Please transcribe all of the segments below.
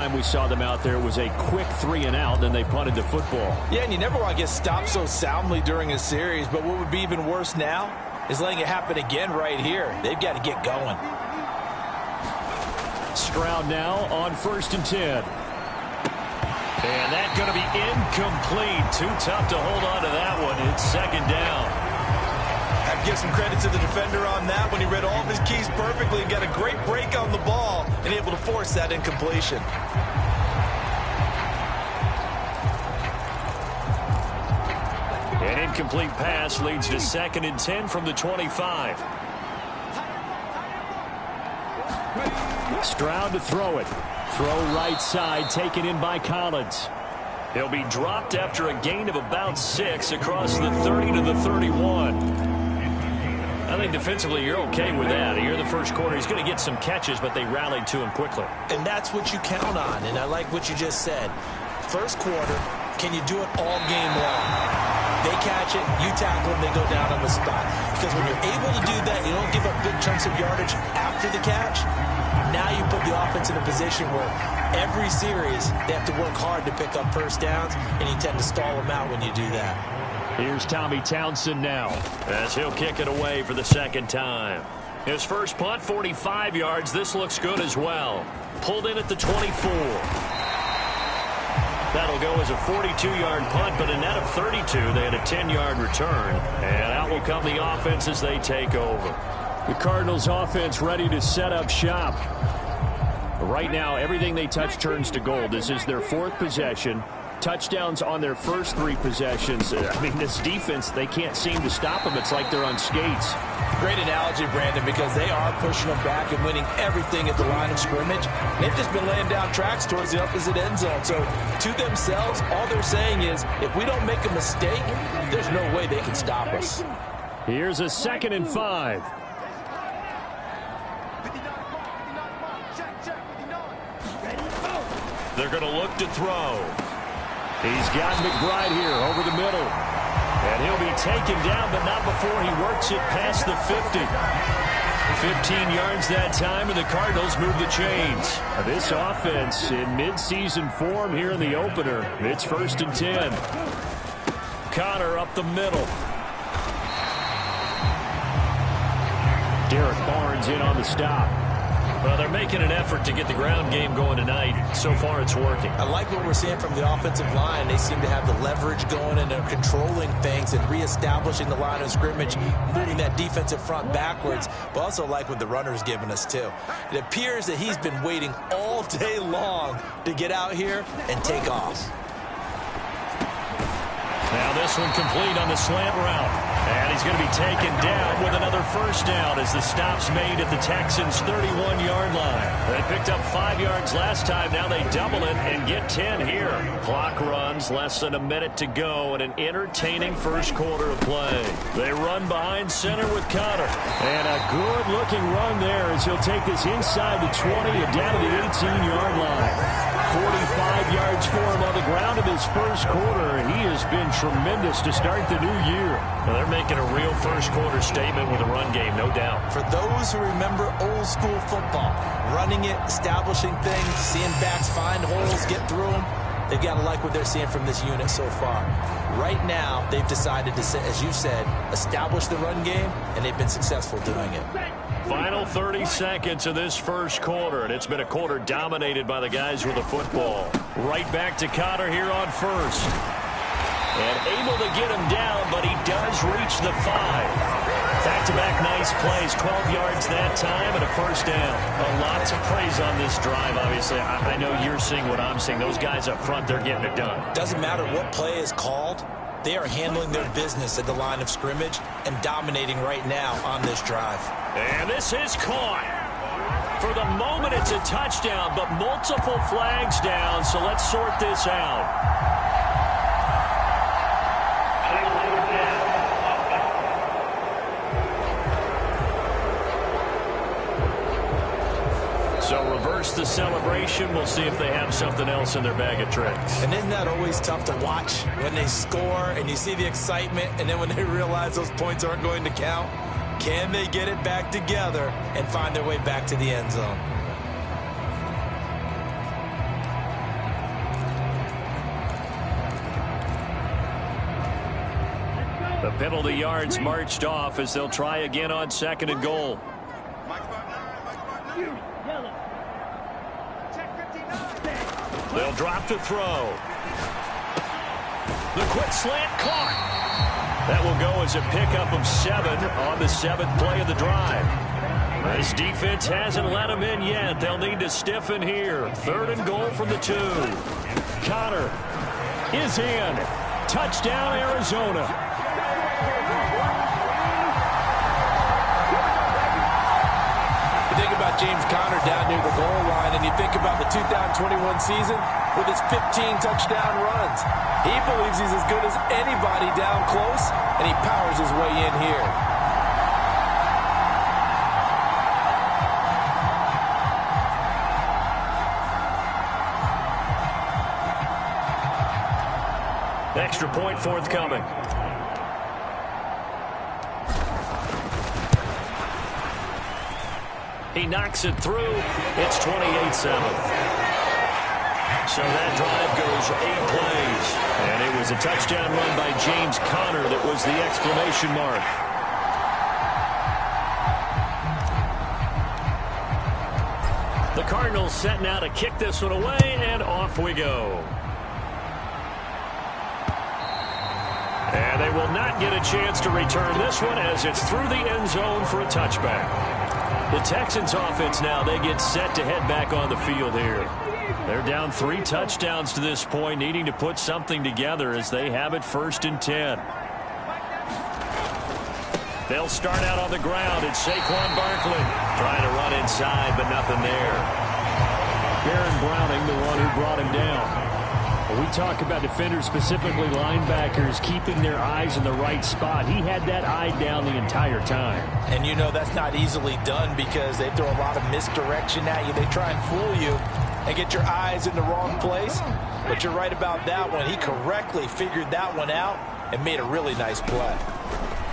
Time we saw them out there was a quick 3-and-out, then they punted the football. Yeah, and you never want to get stopped so soundly during a series, but what would be even worse now is letting it happen again right here. They've got to get going. Stroud now on 1st and 10. And that's going to be incomplete. Too tough to hold on to that one. It's 2nd down. I have to give some credit to the defender on that when he read all of his keys perfectly and got a great break on the ball and able to force that incompletion. An incomplete pass leads to 2nd and 10 from the 25. Stroud to throw it. Throw right side, taken in by Collins. He'll be dropped after a gain of about 6 across the 30 to the 31. I think defensively you're okay with that. Here in the first quarter, he's going to get some catches, but they rallied to him quickly. And that's what you count on, and I like what you just said. First quarter, can you do it all game long? They catch it, you tackle them, they go down on the spot. Because when you're able to do that, you don't give up big chunks of yardage after the catch. Now you put the offense in a position where every series they have to work hard to pick up first downs, and you tend to stall them out when you do that. Here's Tommy Townsend now as he'll kick it away for the 2nd time. His first punt, 45 yards. This looks good as well. Pulled in at the 24. That'll go as a 42-yard punt, but a net of 32. They had a 10-yard return. And out will come the offense as they take over. The Cardinals offense ready to set up shop. Right now, everything they touch turns to gold. This is their 4th possession. Touchdowns on their first 3 possessions. I mean, this defense, they can't seem to stop them. It's like they're on skates. Great analogy, Brandon, because they are pushing them back and winning everything at the line of scrimmage. They've just been laying down tracks towards the opposite end zone. So to themselves, all they're saying is, if we don't make a mistake, there's no way they can stop us. Here's a 2nd and 5. They're going to look to throw. He's got McBride here over the middle. And he'll be taken down, but not before he works it past the 50. 15 yards that time, and the Cardinals move the chains. This offense in midseason form here in the opener. It's 1st and 10. Connor up the middle. Derek Barnes in on the stop. Well, they're making an effort to get the ground game going tonight. So far, it's working. I like what we're seeing from the offensive line. They seem to have the leverage going, and they're controlling things and reestablishing the line of scrimmage, moving that defensive front backwards, but also like what the runner's giving us, too. It appears that he's been waiting all day long to get out here and take off. Now this one complete on the slant route. And he's going to be taken down with another first down as the stop's made at the Texans' 31-yard line. They picked up 5 yards last time. Now they double it and get 10 here. Clock runs, less than a minute to go, and an entertaining first quarter of play. They run behind center with Connor. And a good-looking run there as he'll take this inside the 20 and down to the 18-yard line. 45 yards for him on the ground in his first quarter. He has been tremendous to start the new year. Well, they're making a real first quarter statement with a run game, no doubt. For those who remember old school football, running it, establishing things, seeing backs find holes, get through them, they've got to like what they're seeing from this unit so far. Right now, they've decided to, as you said, establish the run game, and they've been successful doing it. Final 30 seconds of this first quarter, and it's been a quarter dominated by the guys with the football. Right back to Connor here on first. And able to get him down, but he does reach the 5. Back-to-back nice plays, 12 yards that time, and a first down. A lot to praise on this drive, obviously. I know you're seeing what I'm seeing. Those guys up front, they're getting it done. Doesn't matter what play is called. They are handling their business at the line of scrimmage and dominating right now on this drive. And this is caught. For the moment, it's a touchdown, but multiple flags down, so let's sort this out. So reverse the celebration. We'll see if they have something else in their bag of tricks. And isn't that always tough to watch when they score and you see the excitement, and then when they realize those points aren't going to count? Can they get it back together and find their way back to the end zone? The penalty yards marched off as they'll try again on 2nd and goal. They'll drop to throw. The quick slant caught. That will go as a pickup of 7 on the 7th play of the drive. This defense hasn't let them in yet. They'll need to stiffen here. 3rd and goal from the 2. Connor is in. Touchdown, Arizona. You think about James Conner down near the goal line, and you think about the 2021 season with his 15 touchdown runs. He believes he's as good as anybody down close, and he powers his way in here. Extra point forthcoming. He knocks it through. It's 28-7. So that drive goes 8 plays. And it was a touchdown run by James Conner that was the exclamation mark. The Cardinals setting out to kick this one away, and off we go. And they will not get a chance to return this one as it's through the end zone for a touchback. The Texans offense now, they get set to head back on the field here. They're down 3 touchdowns to this point, needing to put something together as they have it 1st and 10. They'll start out on the ground. It's Saquon Barkley trying to run inside, but nothing there. Baron Browning, the one who brought him down. We talk about defenders, specifically linebackers, keeping their eyes in the right spot. He had that eye down the entire time. And you know that's not easily done because they throw a lot of misdirection at you. They try and fool you and get your eyes in the wrong place. But you're right about that one. He correctly figured that one out and made a really nice play.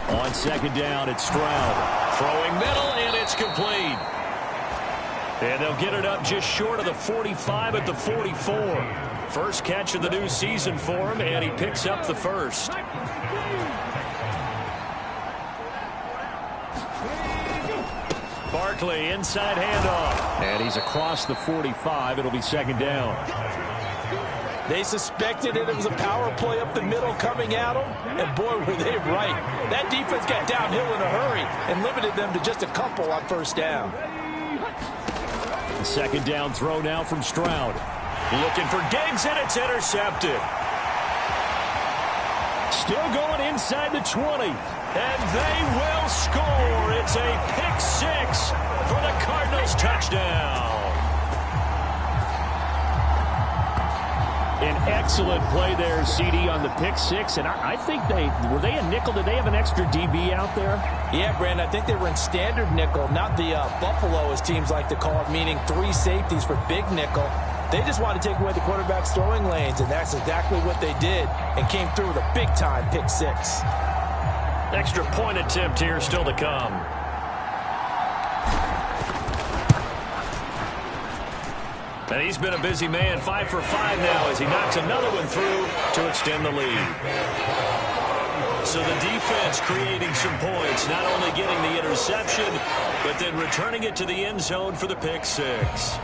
On 2nd down, it's Stroud. Throwing middle, and it's complete. And they'll get it up just short of the 45 at the 44. First catch of the new season for him, and he picks up the 1st. Barkley, inside handoff. And he's across the 45. It'll be 2nd down. They suspected it was a power play up the middle coming at them, and boy, were they right. That defense got downhill in a hurry and limited them to just a couple on 1st down. The 2nd down throw now from Stroud. Looking for Diggs, and it's intercepted. Still going inside the 20. And they will score. It's a pick 6 for the Cardinals touchdown. An excellent play there, CD, on the pick 6. And I think were they a nickel? Did they have an extra DB out there? Yeah, Brandon, I think they were in standard nickel, not the Buffalo, as teams like to call it, meaning 3 safeties for big nickel. They just wanted to take away the quarterback's throwing lanes, and that's exactly what they did, and came through with a big-time pick 6. Extra point attempt here still to come. And he's been a busy man, 5 for 5 now as he knocks another one through to extend the lead. So the defense creating some points, not only getting the interception, but then returning it to the end zone for the pick 6.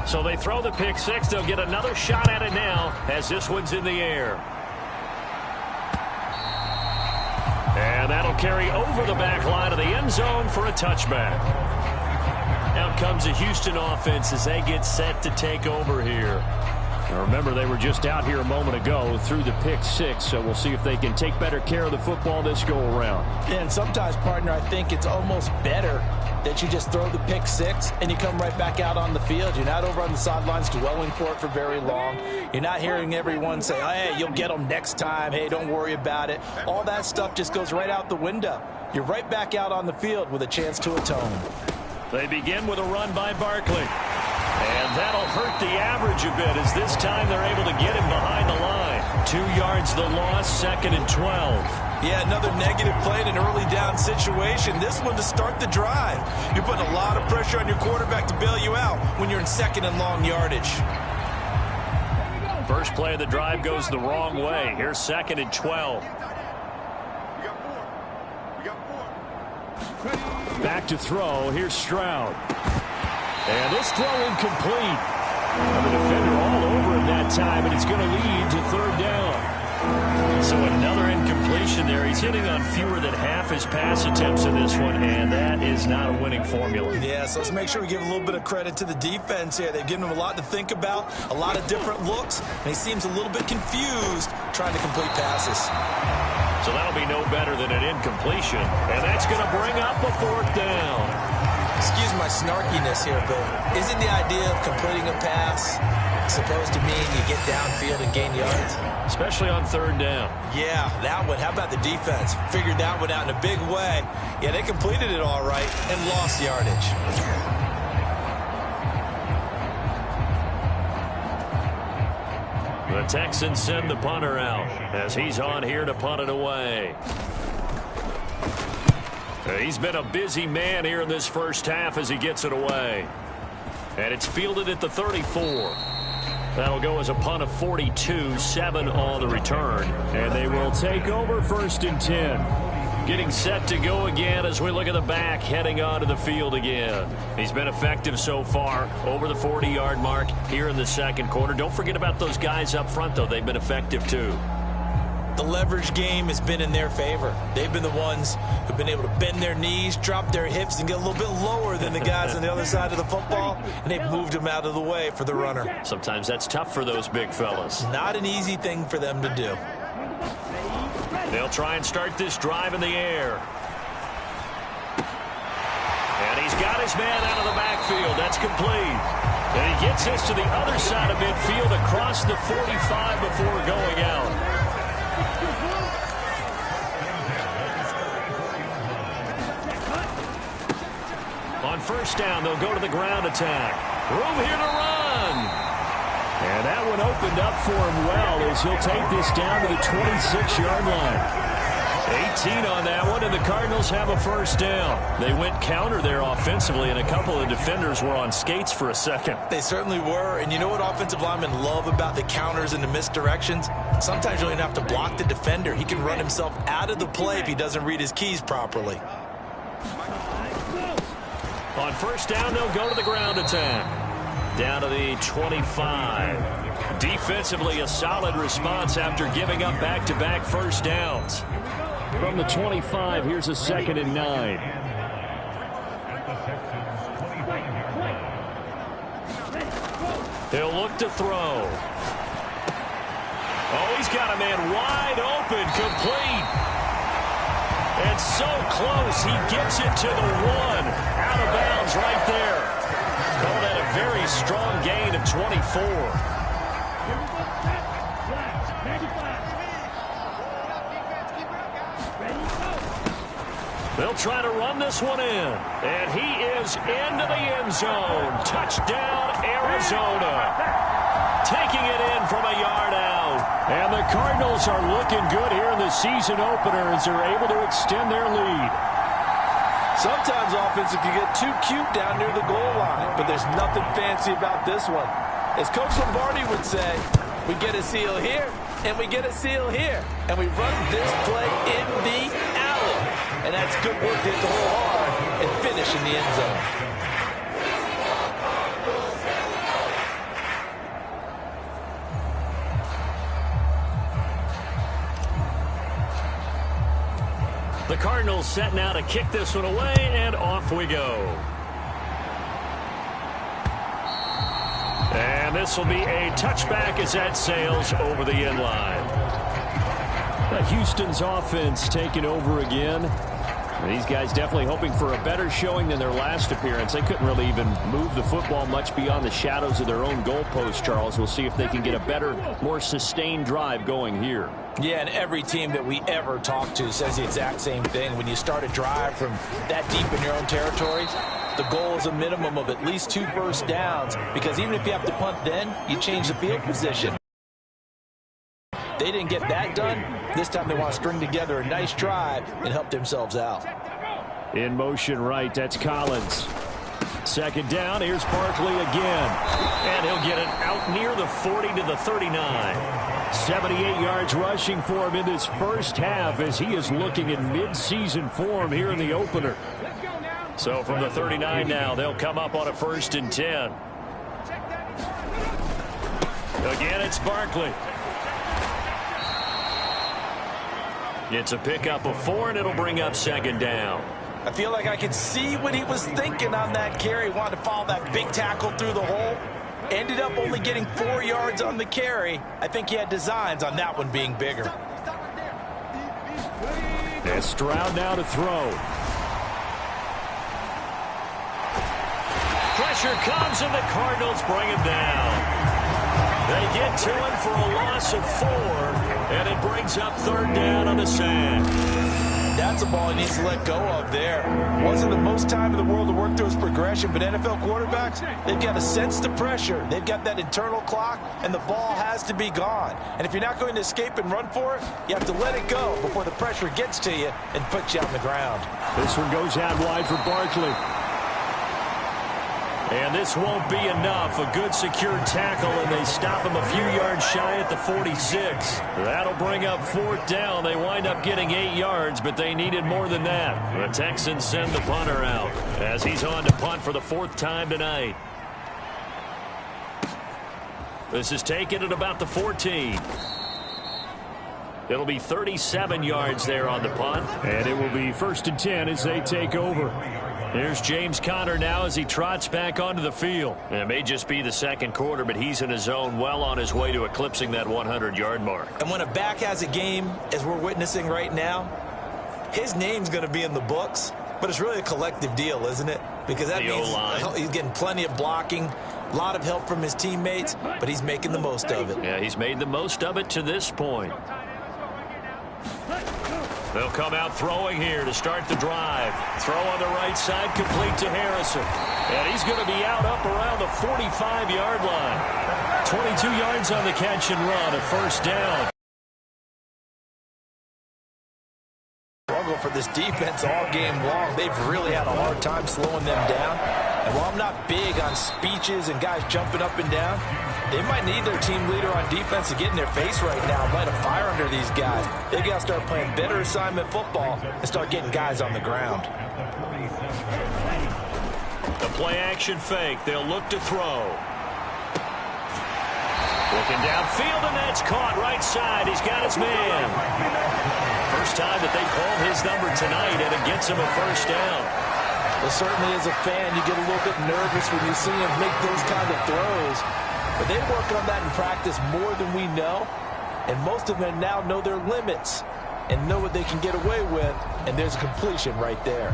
So they throw the pick 6. They'll get another shot at it now as this one's in the air. And that'll carry over the back line of the end zone for a touchback. Out comes the Houston offense as they get set to take over here. Now remember, they were just out here a moment ago through the pick 6, so we'll see if they can take better care of the football this go-around. And sometimes, partner, I think it's almost better that you just throw the pick 6 and you come right back out on the field. You're not over on the sidelines dwelling for it for very long. You're not hearing everyone say, oh, hey, you'll get them next time. Hey, don't worry about it. All that stuff just goes right out the window. You're right back out on the field with a chance to atone. They begin with a run by Barkley. And that'll hurt the average a bit as this time they're able to get him behind the line. 2 yards the loss, 2nd and 12. Yeah, another negative play in an early down situation. This one to start the drive. You're putting a lot of pressure on your quarterback to bail you out when you're in 2nd and long yardage. First play of the drive goes the wrong way. Here's 2nd and 12. Back to throw. Here's Stroud. And this throw incomplete. And the defender all over him that time, and it's going to lead to 3rd down. So another incompletion there. He's hitting on fewer than half his pass attempts in this one, and that is not a winning formula. Yeah, so let's make sure we give a little bit of credit to the defense here. They've given him a lot to think about, a lot of different looks, and he seems a little bit confused trying to complete passes. So that'll be no better than an incompletion, and that's going to bring up a 4th down. Excuse my snarkiness here, but isn't the idea of completing a pass supposed to mean you get downfield and gain yards? Especially on 3rd down. Yeah, that one. How about the defense? Figured that one out in a big way. Yeah, they completed it all right and lost yardage. The Texans send the punter out as he's on here to punt it away. He's been a busy man here in this first half as he gets it away. And it's fielded at the 34. That'll go as a punt of 42, 7 on the return. And they will take over 1st and 10. Getting set to go again as we look at the back, heading onto the field again. He's been effective so far, over the 40-yard mark here in the 2nd quarter. Don't forget about those guys up front, though. They've been effective, too. The leverage game has been in their favor. They've been the ones who've been able to bend their knees, drop their hips, and get a little bit lower than the guys on the other side of the football, and they've moved them out of the way for the runner. Sometimes that's tough for those big fellas. Not an easy thing for them to do. They'll try and start this drive in the air. And he's got his man out of the backfield. That's complete. And he gets this to the other side of midfield across the 45 before going out. On 1st down, they'll go to the ground attack. Room here to run. And that one opened up for him well as he'll take this down to the 26-yard line. 18 on that one, and the Cardinals have a 1st down. They went counter there offensively, and a couple of defenders were on skates for a second. They certainly were, and you know what offensive linemen love about the counters and the misdirections? Sometimes you don't even have to block the defender. He can run himself out of the play if he doesn't read his keys properly. On 1st down, they'll go to the ground attack. Down to the 25. Defensively, a solid response after giving up back-to-back 1st downs. From the 25, here's a 2nd and 9. He'll look to throw. Oh, he's got a man wide open, complete. And so close, he gets it to the 1. Out of bounds right there. Call that a very strong gain of 24. They'll try to run this one in. And he is into the end zone. Touchdown, Arizona. Taking it in from a yard out. And the Cardinals are looking good here in the season opener as they're able to extend their lead. Sometimes offense can get too cute down near the goal line, but there's nothing fancy about this one. As Coach Lombardi would say, we get a seal here, and we get a seal here, and we run this play in the alley. And that's good work to hit the hole hard and finish in the end zone. The Cardinals set now to kick this one away, and off we go. And this will be a touchback as that sails over the end line. Houston's offense taking over again. These guys definitely hoping for a better showing than their last appearance. They couldn't really even move the football much beyond the shadows of their own goalpost, Charles. We'll see if they can get a better, more sustained drive going here. Yeah, and every team that we ever talk to says the exact same thing. When you start a drive from that deep in your own territory, the goal is a minimum of at least 2 first downs, because even if you have to punt then, you change the field position. They didn't get that done. This time they want to string together a nice drive and help themselves out. In motion right, that's Collins. Second down, here's Barkley again. And he'll get it out near the 40 to the 39. 78 yards rushing for him in this first half as he is looking in mid-season form here in the opener. So from the 39 now, they'll come up on a 1st and 10. Again, it's Barkley. It's a pickup of 4, and it'll bring up 2nd down. I feel like I can see what he was thinking on that carry. Wanted to follow that big tackle through the hole. Ended up only getting 4 yards on the carry. I think he had designs on that one being bigger. And Stroud now to throw. Pressure comes, and the Cardinals bring him down. They get to him for a loss of 4, and it brings up 3rd down on the sack. That's a ball he needs to let go of there. Wasn't the most time in the world to work through his progression, but NFL quarterbacks, they've got to sense the pressure. They've got that internal clock, and the ball has to be gone. And if you're not going to escape and run for it, you have to let it go before the pressure gets to you and puts you on the ground. This one goes out wide for Barkley. And this won't be enough. A good secure tackle, and they stop him a few yards shy at the 46. That'll bring up 4th down. They wind up getting 8 yards, but they needed more than that. The Texans send the punter out as he's on to punt for the 4th time tonight. This is taken at about the 14. It'll be 37 yards there on the punt. And it will be 1st and 10 as they take over. Here's James Conner now as he trots back onto the field. It may just be the 2nd quarter, but he's in his zone, well on his way to eclipsing that 100-yard mark. And when a back has a game, as we're witnessing right now, his name's going to be in the books, but it's really a collective deal, isn't it? Because that means he's getting plenty of blocking, a lot of help from his teammates, but he's making the most of it. Yeah, he's made the most of it to this point. They'll come out throwing here to start the drive. Throw on the right side, complete to Harrison. And he's going to be out up around the 45-yard line. 22 yards on the catch and run, a 1st down. Struggle for this defense all game long. They've really had a hard time slowing them down. And while I'm not big on speeches and guys jumping up and down, they might need their team leader on defense to get in their face right now, light a fire under these guys. They've got to start playing better assignment football and start getting guys on the ground. The play-action fake. They'll look to throw. Looking downfield, and that's caught right side. He's got his man. First time that they called his number tonight, and it gets him a 1st down. Well, certainly as a fan, you get a little bit nervous when you see him make those kind of throws. But they work on that in practice more than we know. And most of them now know their limits and know what they can get away with. And there's a completion right there.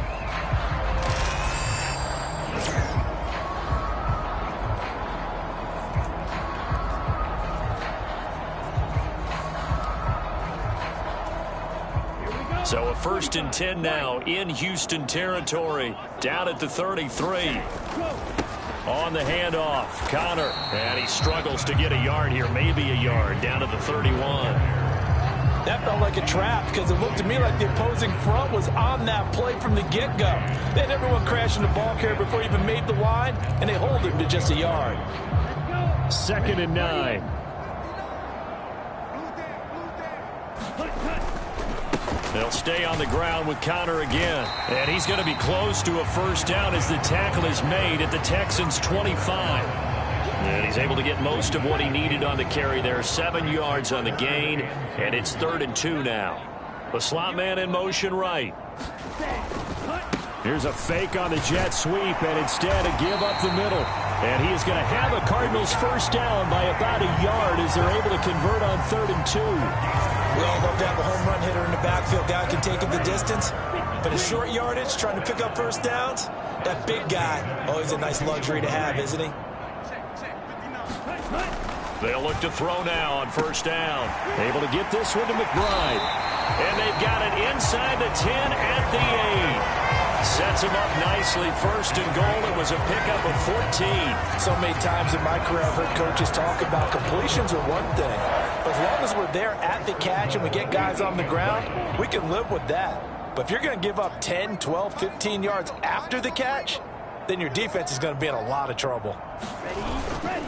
So a 1st and 10 now in Houston territory, down at the 33. On the handoff, Conner, and he struggles to get a yard here, maybe a yard, down to the 31. That felt like a trap because it looked to me like the opposing front was on that play from the get-go. They had everyone crashing the ball carrier before he even made the line, and they hold him to just a yard. 2nd and 9. They'll stay on the ground with Conner again. And he's going to be close to a 1st down as the tackle is made at the Texans' 25. And he's able to get most of what he needed on the carry there. 7 yards on the gain, and it's 3rd and 2 now. The slot man in motion right. Here's a fake on the jet sweep, and instead a give up the middle. And he is going to have a Cardinals 1st down by about a yard as they're able to convert on 3rd and 2. We all love to have a home run hitter in the backfield. Guy can take it the distance. But in short yardage, trying to pick up 1st downs, that big guy, always a nice luxury to have, isn't he? They'll look to throw now on 1st down. Able to get this one to McBride. And they've got it inside the 10 at the 8. Sets him up nicely. 1st and goal. It was a pickup of 14. So many times in my career I've heard coaches talk about completions are one thing. But as long as we're there at the catch and we get guys on the ground, we can live with that. But if you're going to give up 10, 12, 15 yards after the catch, then your defense is going to be in a lot of trouble.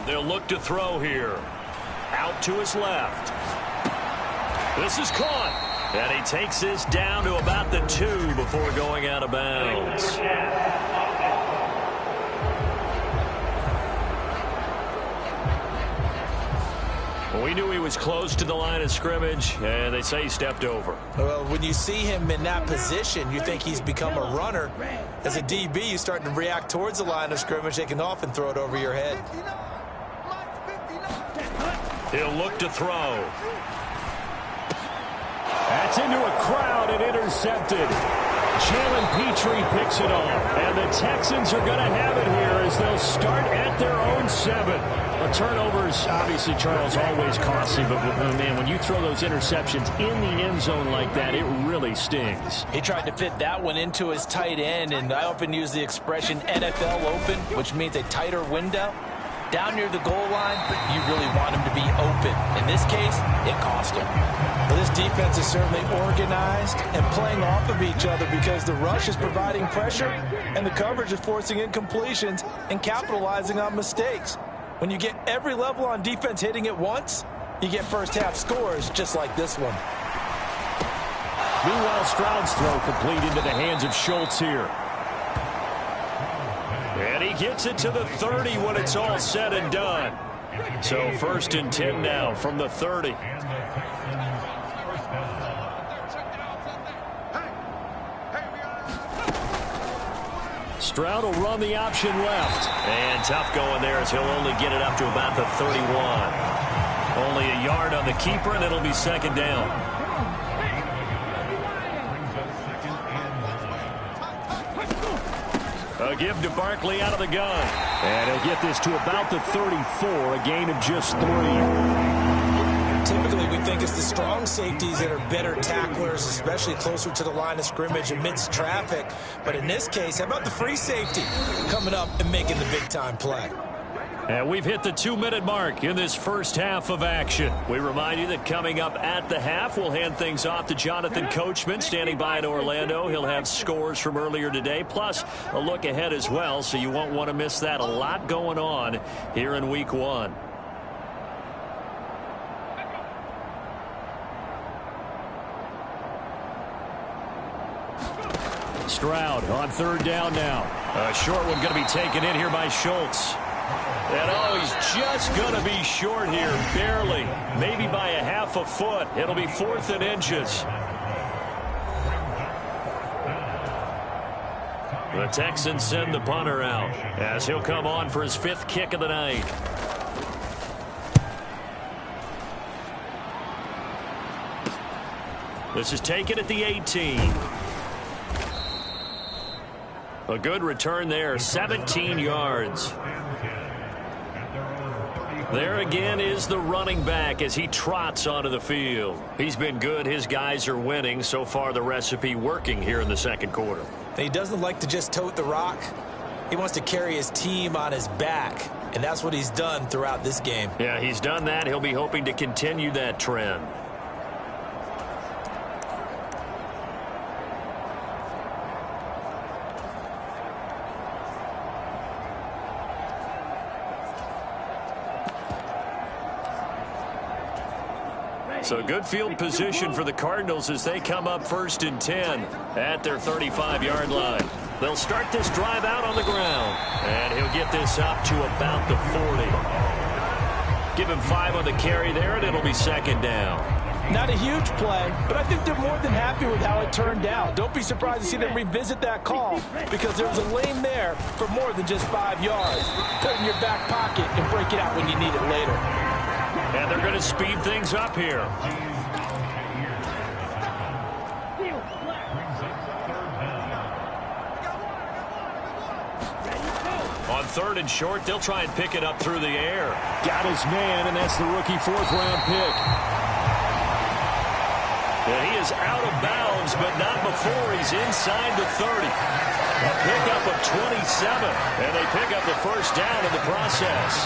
They'll look to throw here. Out to his left. This is caught. And he takes this down to about the 2 before going out of bounds. We knew he was close to the line of scrimmage, and they say he stepped over. Well, when you see him in that position, you think he's become a runner. As a DB, you start to react towards the line of scrimmage. They can often throw it over your head. He'll look to throw. That's into a crowd and intercepted. Jalen Petrie picks it off. And the Texans are going to have it here as they'll start at their own 7. A turnover's obviously, Charles, always costly, but man, when you throw those interceptions in the end zone like that, it really stings. He tried to fit that one into his tight end, and I often use the expression NFL open, which means a tighter window. Down near the goal line, you really want him to be open. In this case, it cost him. Well, this defense is certainly organized and playing off of each other because the rush is providing pressure and the coverage is forcing incompletions and capitalizing on mistakes. When you get every level on defense hitting at once, you get first-half scores just like this one. Meanwhile, Stroud's throw complete into the hands of Schultz here. And he gets it to the 30 when it's all said and done. So 1st and 10 now from the 30. Stroud will run the option left. And tough going there as he'll only get it up to about the 31. Only a yard on the keeper, and it'll be 2nd down. A give to Barkley out of the gun. And he'll get this to about the 34, a gain of just 3. Typically, we think it's the strong safeties that are better tacklers, especially closer to the line of scrimmage amidst traffic. But in this case, how about the free safety coming up and making the big-time play? And we've hit the 2-minute mark in this first half of action. We remind you that coming up at the half, we'll hand things off to Jonathan Coachman standing by in Orlando. He'll have scores from earlier today, plus a look ahead as well, so you won't want to miss that. A lot going on here in Week 1. Stroud on 3rd down now. A short one going to be taken in here by Schultz. And oh, he's just going to be short here, barely. Maybe by a half a foot. It'll be 4th and inches. The Texans send the punter out as he'll come on for his 5th kick of the night. This is taken at the 18. A good return there, 17 yards. There again is the running back as he trots onto the field. He's been good. His guys are winning. So far, the recipe working here in the 2nd quarter. He doesn't like to just tote the rock. He wants to carry his team on his back, and that's what he's done throughout this game. Yeah, he's done that. He'll be hoping to continue that trend. So good field position for the Cardinals as they come up 1st and 10 at their 35-yard line. They'll start this drive out on the ground. And he'll get this up to about the 40. Give him 5 on the carry there, and it'll be 2nd down. Not a huge play, but I think they're more than happy with how it turned out. Don't be surprised to see them revisit that call because there was a lane there for more than just 5 yards. Put it in your back pocket and break it out when you need it later. And they're going to speed things up here. On 3rd and short, they'll try and pick it up through the air. Got his man, and that's the rookie 4th-round pick. And he is out of bounds, but not before he's inside the 30. A pickup of 27, and they pick up the 1st down in the process.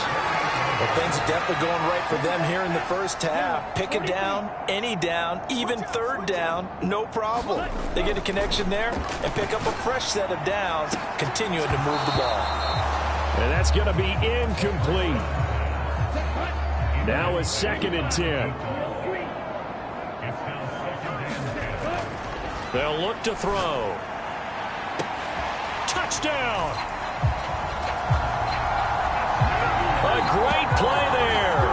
Well, things are definitely going right for them here in the first half. Pick a down, any down, even third down, no problem. They get a connection there and pick up a fresh set of downs, continuing to move the ball. And that's going to be incomplete. Now a 2nd and 10. They'll look to throw. Touchdown! A great play there.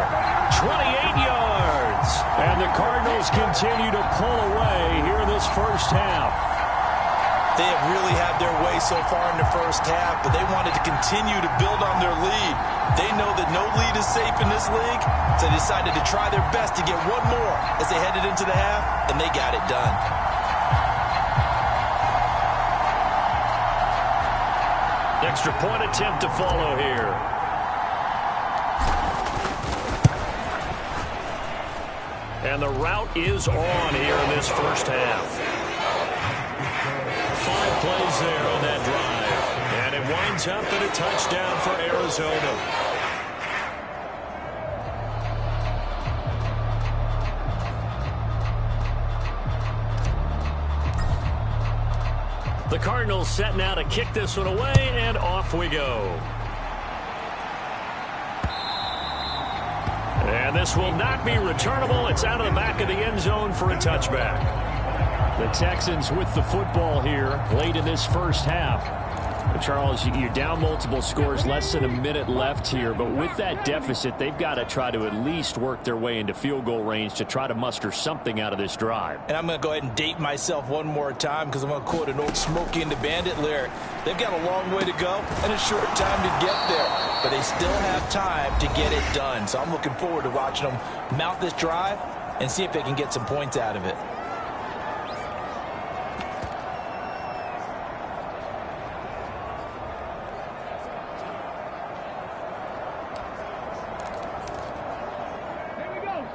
28 yards. And the Cardinals continue to pull away here in this first half. They have really had their way so far in the first half, but they wanted to continue to build on their lead. They know that no lead is safe in this league, so they decided to try their best to get one more as they headed into the half, and they got it done. Extra point attempt to follow here. And the route is on here in this first half. 5 plays there on that drive. And it winds up in a touchdown for Arizona. The Cardinals set now to kick this one away, and off we go. And this will not be returnable. It's out of the back of the end zone for a touchback. The Texans with the football here late in this first half. Charles, you're down multiple scores, less than a minute left here, but with that deficit, they've got to try to at least work their way into field goal range to try to muster something out of this drive. And I'm going to go ahead and date myself one more time because I'm going to quote an old Smokey and the Bandit lyric. They've got a long way to go and a short time to get there, but they still have time to get it done. So I'm looking forward to watching them mount this drive and see if they can get some points out of it.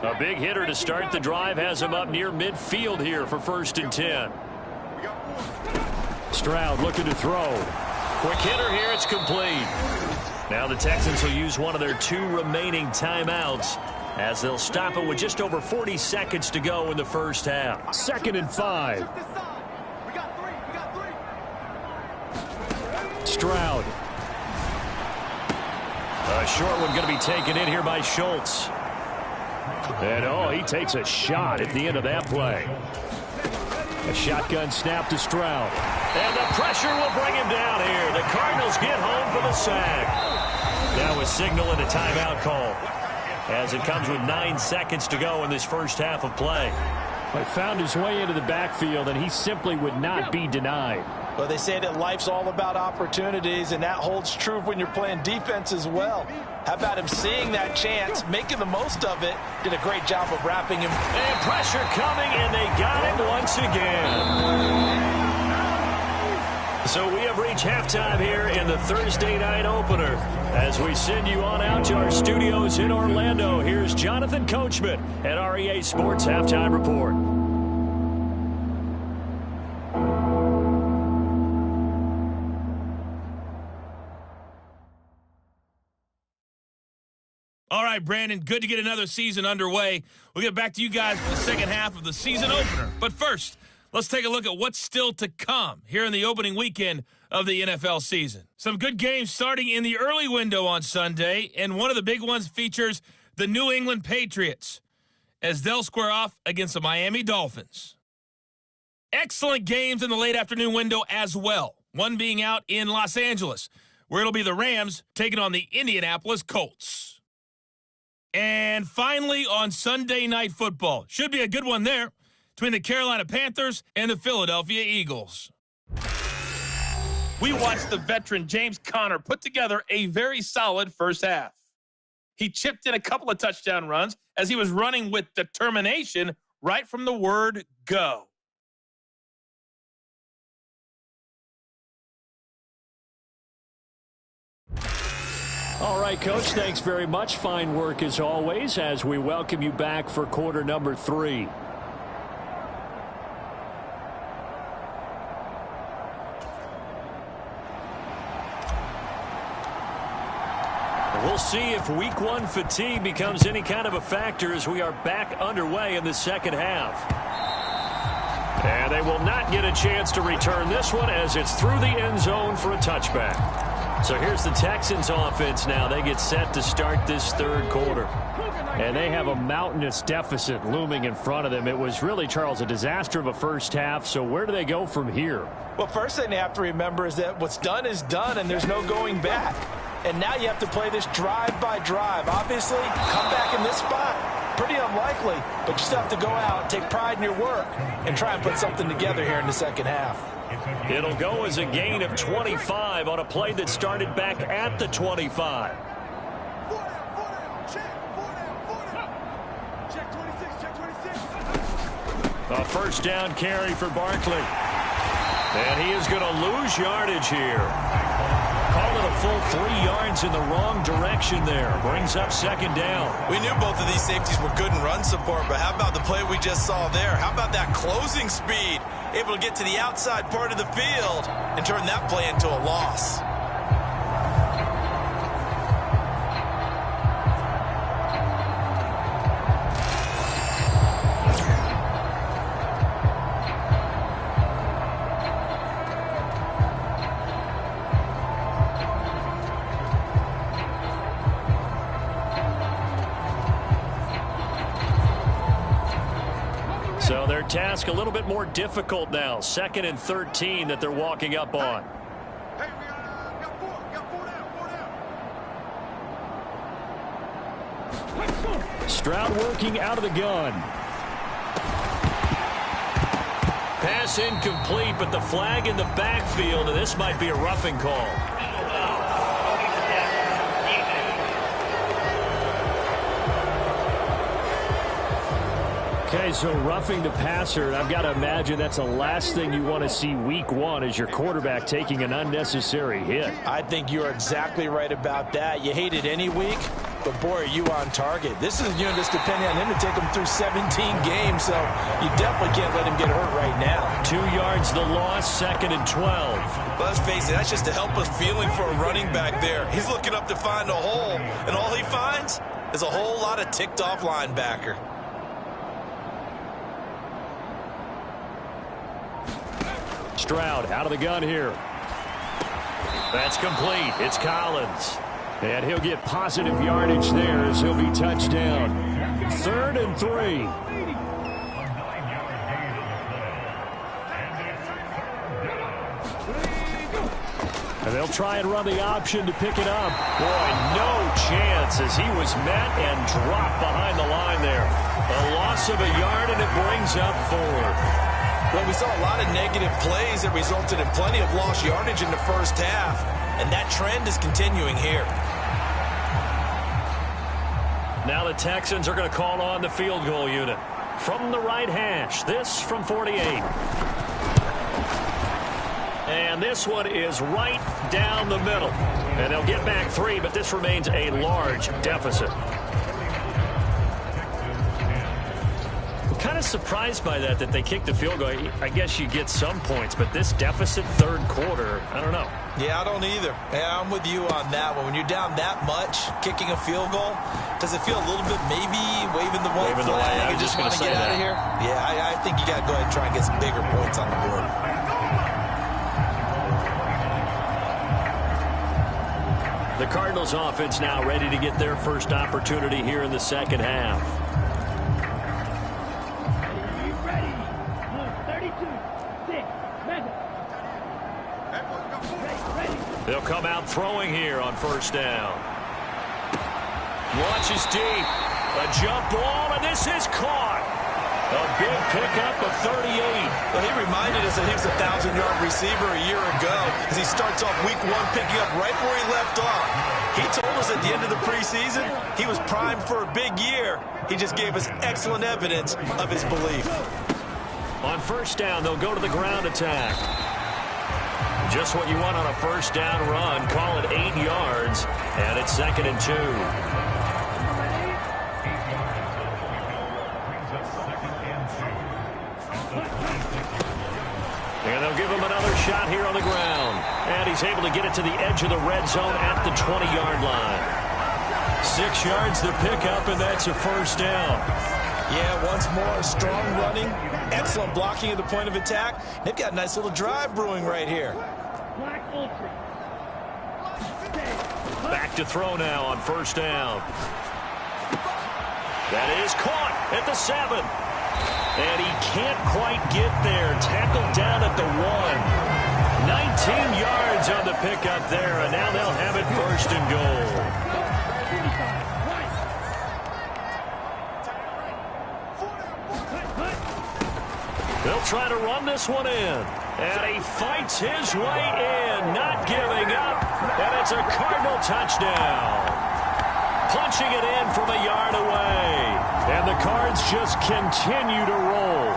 A big hitter to start the drive has him up near midfield here for 1st and 10. Stroud looking to throw. Quick hitter here. It's complete. Now the Texans will use one of their 2 remaining timeouts as they'll stop it with just over 40 seconds to go in the first half. 2nd and 5. Stroud. A short one going to be taken in here by Schultz. And, oh, he takes a shot at the end of that play. A shotgun snap to Stroud. And the pressure will bring him down here. The Cardinals get home for the sack. Now a signal and a timeout call as it comes with 9 seconds to go in this first half of play. He found his way into the backfield, and he simply would not be denied. Well, they say that life's all about opportunities, and that holds true when you're playing defense as well. How about him seeing that chance, making the most of it? Did a great job of wrapping him. And pressure coming, and they got him once again. So we have reached halftime here in the Thursday night opener. As we send you on out to our studios in Orlando, here's Jonathan Coachman at REA Sports Halftime Report. All right, Brandon, good to get another season underway. We'll get back to you guys for the second half of the season opener. But first, let's take a look at what's still to come here in the opening weekend of the NFL season. Some good games starting in the early window on Sunday, and one of the big ones features the New England Patriots as they'll square off against the Miami Dolphins. Excellent games in the late afternoon window as well, one being out in Los Angeles, where it'll be the Rams taking on the Indianapolis Colts. And finally, on Sunday Night Football, should be a good one there, between the Carolina Panthers and the Philadelphia Eagles. We watched the veteran James Conner put together a very solid first half. He chipped in a couple of touchdown runs as he was running with determination right from the word go. All right, Coach, thanks very much. Fine work as always as we welcome you back for quarter number 3. We'll see if week one fatigue becomes any kind of a factor as we are back underway in the second half. And they will not get a chance to return this one as it's through the end zone for a touchback. So here's the Texans offense now. They get set to start this third quarter. And they have a mountainous deficit looming in front of them. It was really, Charles, a disaster of a first half. So where do they go from here? Well, first thing they have to remember is that what's done is done, and there's no going back. And now you have to play this drive by drive. Obviously, come back in this spot. Pretty unlikely, but you still have to go out, take pride in your work, and try and put something together here in the second half. It'll go as a gain of 25 on a play that started back at the 25. A first down carry for Barkley. And he is going to lose yardage here. Call it a full 3 yards in the wrong direction there. Brings up second down. We knew both of these safeties were good in run support, but how about the play we just saw there? How about that closing speed? Able to get to the outside part of the field and turn that play into a loss. So their task a little bit more difficult now. 2nd and 13 that they're walking up on. Stroud working out of the gun. Pass incomplete, but the flag in the backfield, and this might be a roughing call. Okay, so roughing the passer, I've got to imagine that's the last thing you want to see week one as your quarterback taking an unnecessary hit. I think you're exactly right about that. You hate it any week, but boy, are you on target. This is a unit that's depending on him to take him through 17 games, so you definitely can't let him get hurt right now. 2 yards the loss, 2nd and 12. Let's face it, that's just a helpless feeling for a running back there. He's looking up to find a hole, and all he finds is a whole lot of ticked-off linebacker. Stroud out of the gun here. That's complete. It's Collins. And he'll get positive yardage there as he'll be touched down. 3rd and 3. And they'll try and run the option to pick it up. Boy, no chance as he was met and dropped behind the line there. A loss of a yard, and it brings up 4th. Well, we saw a lot of negative plays that resulted in plenty of lost yardage in the first half, and that trend is continuing here. Now the Texans are going to call on the field goal unit. From the right hash, this from 48. And this one is right down the middle. And they'll get back 3, but this remains a large deficit. Kind of surprised by that they kicked the field goal. I guess you get some points, but this deficit third quarter, I don't know. Yeah, I don't either. Yeah, I'm with you on that one. When you're down that much, kicking a field goal, does it feel a little bit maybe waving the white flag and just want to get out of here? Yeah, I think you got to go ahead and try and get some bigger points on the board. The Cardinals offense now ready to get their first opportunity here in the second half. They'll come out throwing here on first down. Launches deep. A jump ball, and this is caught. A big pickup of 38. Well, he reminded us that he was a 1,000-yard receiver a year ago as he starts off week one picking up right where he left off. He told us at the end of the preseason he was primed for a big year. He just gave us excellent evidence of his belief. On first down, they'll go to the ground attack. Just what you want on a first down run. Call it 8 yards, and it's 2nd and 2. And they'll give him another shot here on the ground. And he's able to get it to the edge of the red zone at the 20-yard line. 6 yards to pick up, and that's a first down. Yeah, once more, strong running, excellent blocking at the point of attack. They've got a nice little drive brewing right here. Back to throw now on first down. That is caught at the 7. And he can't quite get there. Tackled down at the 1. 19 yards on the pickup there, and now they'll have it first and goal. They'll try to run this one in. And he fights his way in, not giving up. And it's a Cardinal touchdown. Punching it in from a yard away. And the Cards just continue to roll.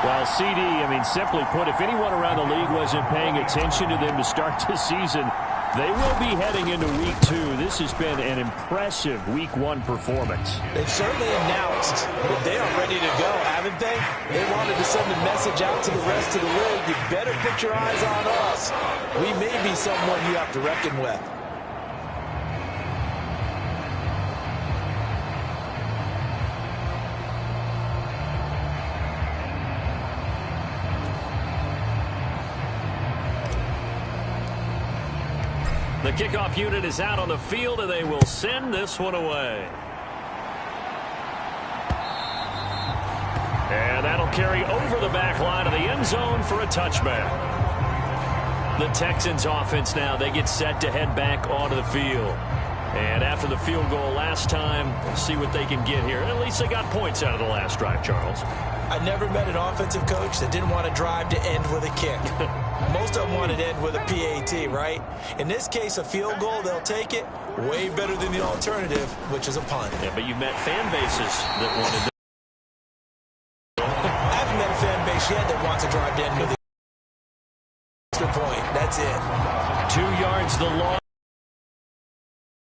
Well, CD, simply put, if anyone around the league wasn't paying attention to them to start this season, they will be heading into Week 2. This has been an impressive Week 1 performance. They've certainly announced that they are ready to go, haven't they? They wanted to send a message out to the rest of the league. You better put your eyes on us. We may be someone you have to reckon with. The kickoff unit is out on the field, and they will send this one away. And that'll carry over the back line of the end zone for a touchback. The Texans offense now, they get set to head back onto the field. And after the field goal last time, we'll see what they can get here. At least they got points out of the last drive, Charles. I never met an offensive coach that didn't want to drive to end with a kick. Most of them wanted to end with a PAT, right? In this case, a field goal, they'll take it. Way better than the alternative, which is a punt. Yeah, but you've met fan bases that wanted to. I haven't met a fan base yet that wants to drive to end with a extra point. That's it. 2 yards the long.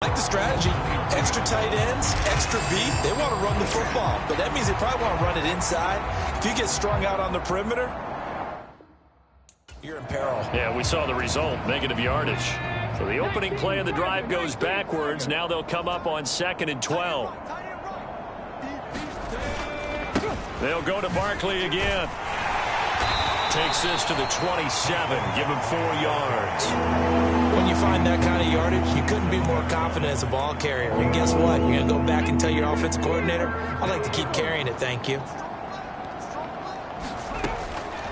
I like the strategy. Extra tight ends, extra beef. They want to run the football, but that means they probably want to run it inside. If you get strung out on the perimeter, you're in peril. Yeah, we saw the result, negative yardage. So the opening play of the drive goes backwards. Now they'll come up on 2nd and 12. They'll go to Barkley again. Takes this to the 27. Give him 4 yards. When you find that kind of yardage, you couldn't be more confident as a ball carrier. And guess what? You're going to go back and tell your offensive coordinator, I'd like to keep carrying it, thank you.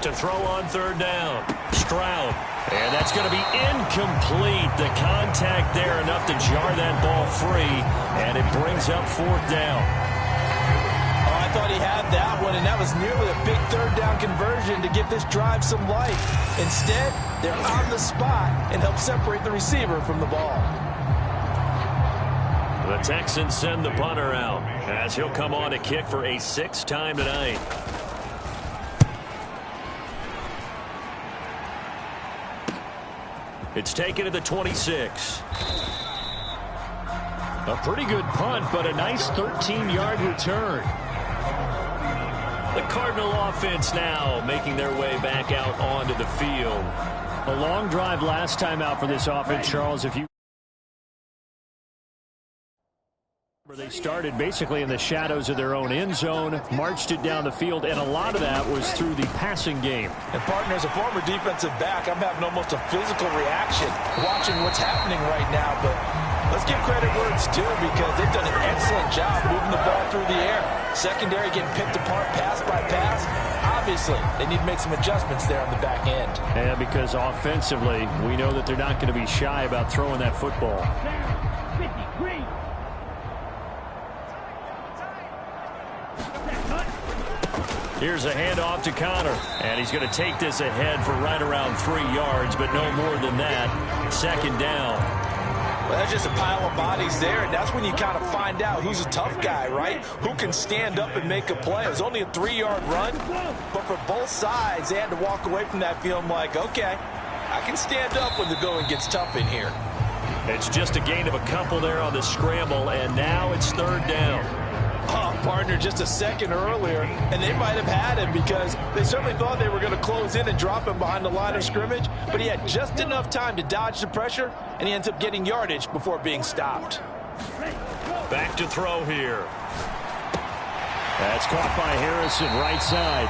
To throw on 3rd down. Stroud. And that's going to be incomplete. The contact there enough to jar that ball free. And it brings up 4th down. I thought he had that one, and that was nearly a big 3rd down conversion to give this drive some life. Instead, they're on the spot and help separate the receiver from the ball. The Texans send the punter out as he'll come on to kick for a 6th time tonight. It's taken to the 26. A pretty good punt, but a nice 13-yard return. The Cardinal offense now making their way back out onto the field. A long drive last time out for this offense, Charles. If you they started basically in the shadows of their own end zone, marched it down the field, and a lot of that was through the passing game. And, partner, as a former defensive back, I'm having almost a physical reaction watching what's happening right now. But let's give credit where it's due because they've done an excellent job moving the ball through the air. Secondary getting picked apart pass by pass. Obviously, they need to make some adjustments there on the back end. And because offensively, we know that they're not going to be shy about throwing that football. Here's a handoff to Connor, and he's going to take this ahead for right around 3 yards, but no more than that. 2nd down. Well, that's just a pile of bodies there, and that's when you kind of find out who's a tough guy, right? Who can stand up and make a play. It was only a 3-yard run, but for both sides, they had to walk away from that feeling like, okay, I can stand up when the going gets tough in here. It's just a gain of a couple there on the scramble, and now it's 3rd down. Partner, just a second earlier, and they might have had him because they certainly thought they were going to close in and drop him behind the line of scrimmage, but he had just enough time to dodge the pressure, and he ends up getting yardage before being stopped. Back to throw here. That's caught by Harrison, right side.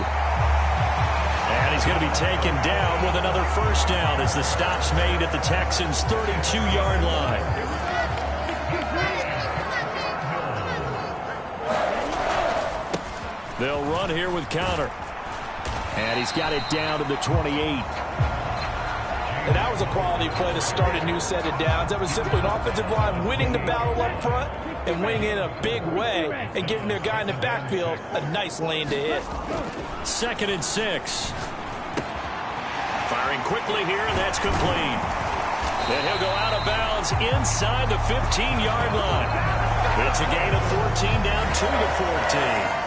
And he's going to be taken down with another first down as the stop's made at the Texans' 32-yard line. They'll run here with counter. And he's got it down to the 28. And that was a quality play to start a new set of downs. That was simply an offensive line winning the battle up front and winning in a big way and giving their guy in the backfield a nice lane to hit. 2nd and 6. Firing quickly here, and that's complete. And he'll go out of bounds inside the 15-yard line. It's a gain of 14 down to the 14.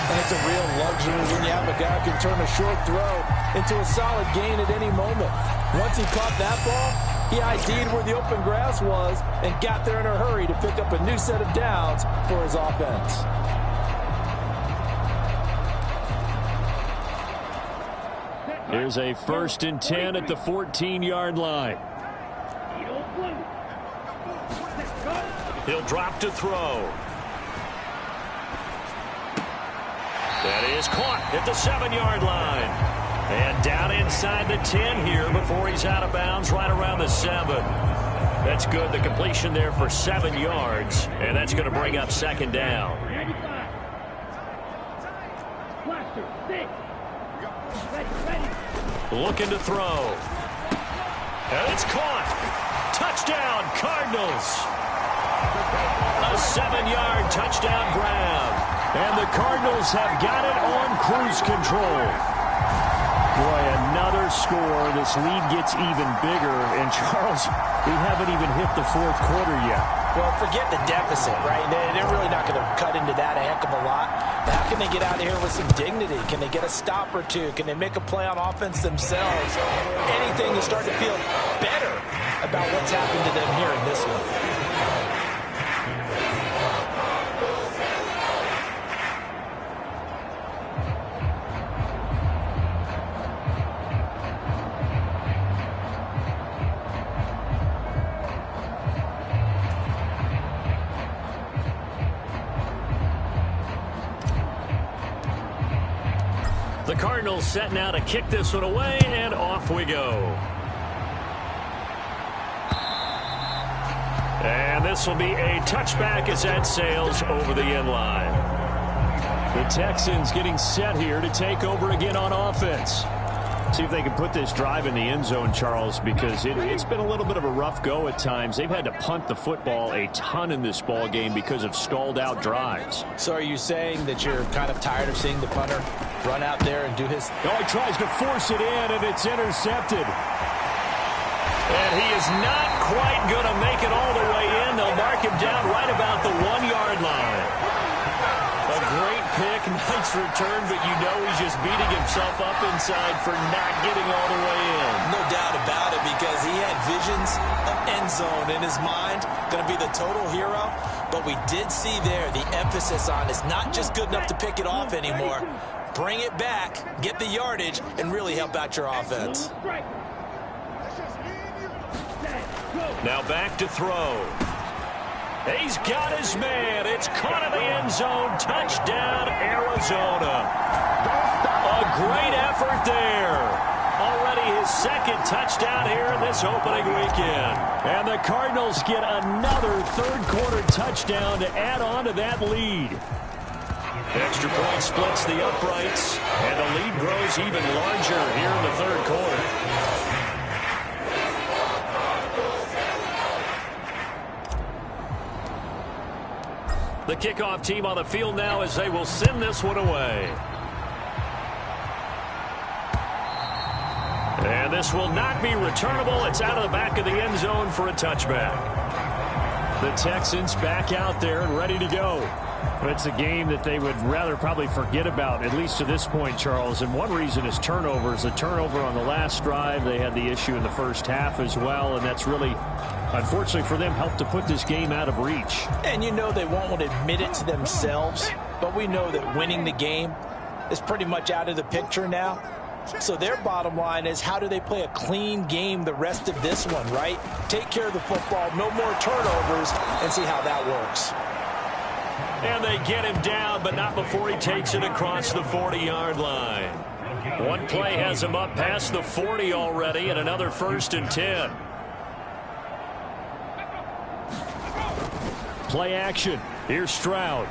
And it's a real luxury when you have a guy who can turn a short throw into a solid gain at any moment. Once he caught that ball, he ID'd where the open grass was and got there in a hurry to pick up a new set of downs for his offense. Here's a 1st and 10 at the 14-yard line. He'll drop to throw. That is caught at the 7-yard line. And down inside the 10 here before he's out of bounds right around the 7. That's good. The completion there for 7 yards. And that's going to bring up 2nd down. Looking to throw. And it's caught. Touchdown, Cardinals. A 7-yard touchdown grab. And the Cardinals have got it on cruise control. Boy, another score. This lead gets even bigger. And, Charles, we haven't even hit the 4th quarter yet. Well, forget the deficit, right? They're really not going to cut into that a heck of a lot. How can they get out of here with some dignity? Can they get a stop or two? Can they make a play on offense themselves? Anything to start to feel better about what's happened to them here in this one. The Cardinals set now to kick this one away, and off we go. And this will be a touchback as that sails over the end line. The Texans getting set here to take over again on offense. See if they can put this drive in the end zone, Charles, because it's been a little bit of a rough go at times. They've had to punt the football a ton in this ball game because of stalled out drives. So are you saying that you're kind of tired of seeing the punter run out there and do his... Oh, he tries to force it in, and it's intercepted. And he is not quite going to make it all the way in. They'll mark him down right about the 1-yard line. A great pick, nice return, but you know he's just beating himself up inside for not getting all the way in. No doubt about it, because he had visions of end zone in his mind, going to be the total hero. But we did see there the emphasis on it's not just good enough to pick it off anymore. Bring it back, get the yardage, and really help out your offense. Now back to throw. He's got his man. It's caught in the end zone. Touchdown, Arizona. A great effort there. Already his 2nd touchdown here in this opening weekend. And the Cardinals get another 3rd quarter touchdown to add on to that lead. Extra point splits the uprights, and the lead grows even larger here in the 3rd quarter. The kickoff team on the field now as they will send this one away. And this will not be returnable. It's out of the back of the end zone for a touchback. The Texans back out there and ready to go. It's a game that they would rather probably forget about, at least to this point, Charles. And one reason is turnovers. A turnover on the last drive. They had the issue in the first half as well, and that's really, unfortunately for them, helped to put this game out of reach. And you know they won't admit it to themselves, but we know that winning the game is pretty much out of the picture now. So their bottom line is, how do they play a clean game the rest of this one, right? Take care of the football, no more turnovers, and see how that works. And they get him down, but not before he takes it across the 40-yard line. One play has him up past the 40 already, and another 1st and 10. Play action. Here's Stroud.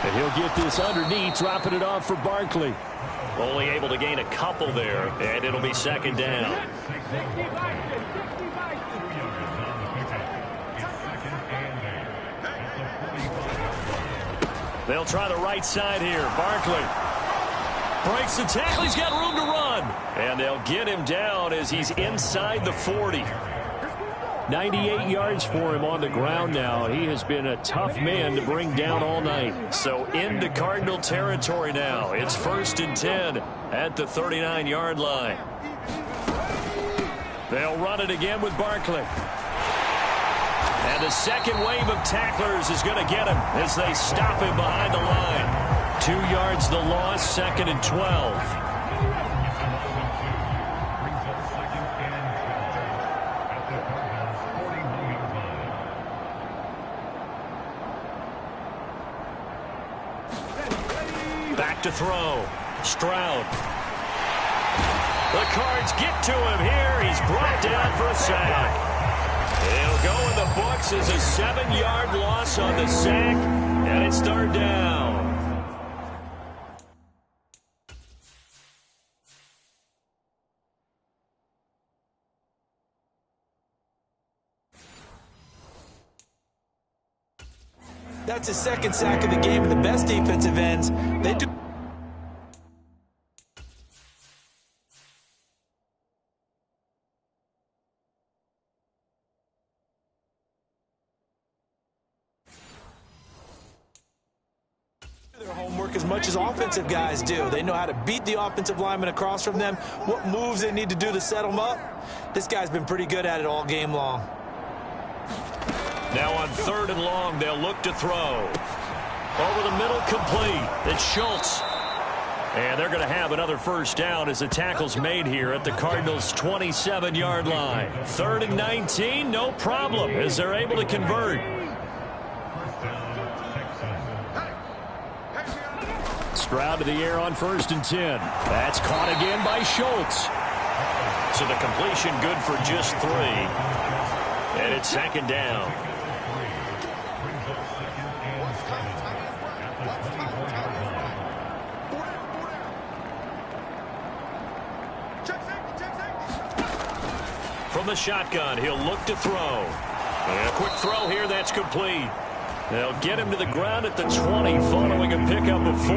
And he'll get this underneath, dropping it off for Barkley. Only able to gain a couple there, and it'll be 2nd down. They'll try the right side here. Barkley breaks the tackle. He's got room to run. And they'll get him down as he's inside the 40. 98 yards for him on the ground now. He has been a tough man to bring down all night. So into Cardinal territory now. It's 1st and 10 at the 39-yard line. They'll run it again with Barkley. And the second wave of tacklers is going to get him as they stop him behind the line. 2 yards the loss, 2nd and 12. Back to throw. Stroud. The Cards get to him here. He's brought down for a sack. He'll go in the books as a 7-yard loss on the sack, and it's 3rd down. That's his 2nd sack of the game, and the best defensive ends, they do. Their homework as much as offensive guys do. They know how to beat the offensive lineman across from them, what moves they need to do to set them up. This guy's been pretty good at it all game long. Now on 3rd and long, they'll look to throw. Over the middle, complete. It's Schultz. And they're going to have another 1st down as the tackle's made here at the Cardinals' 27-yard line. 3rd and 19, no problem, as they're able to convert. Stroud to the air on 1st and 10. That's caught again by Schultz. So the completion good for just 3. And it's 2nd down. From the shotgun, he'll look to throw. And a quick throw here, that's complete. They'll get him to the ground at the 20 following a pickup of 4.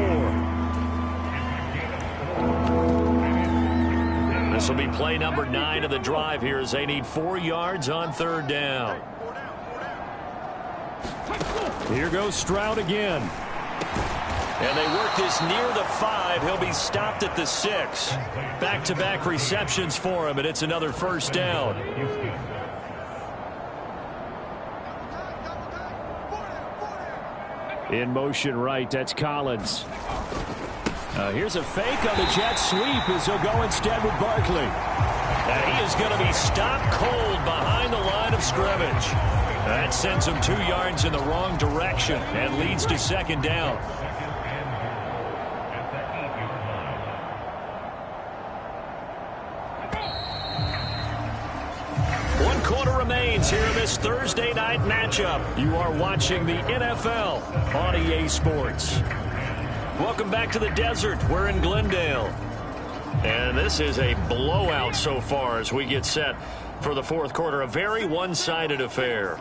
This will be play number 9 of the drive here as they need 4 yards on 3rd down. Here goes Stroud again. And they work this near the 5. He'll be stopped at the 6. Back-to-back receptions for him, and it's another 1st down. In motion right, that's Collins. Here's a fake on the jet sweep as he'll go instead with Barkley. And he is going to be stopped cold behind the line of scrimmage. That sends him 2 yards in the wrong direction and leads to 2nd down. 1 quarter remains here in this Thursday night matchup. You are watching the NFL on EA Sports. Welcome back to the desert. We're in Glendale. And this is a blowout so far as we get set for the 4th quarter. A very one-sided affair.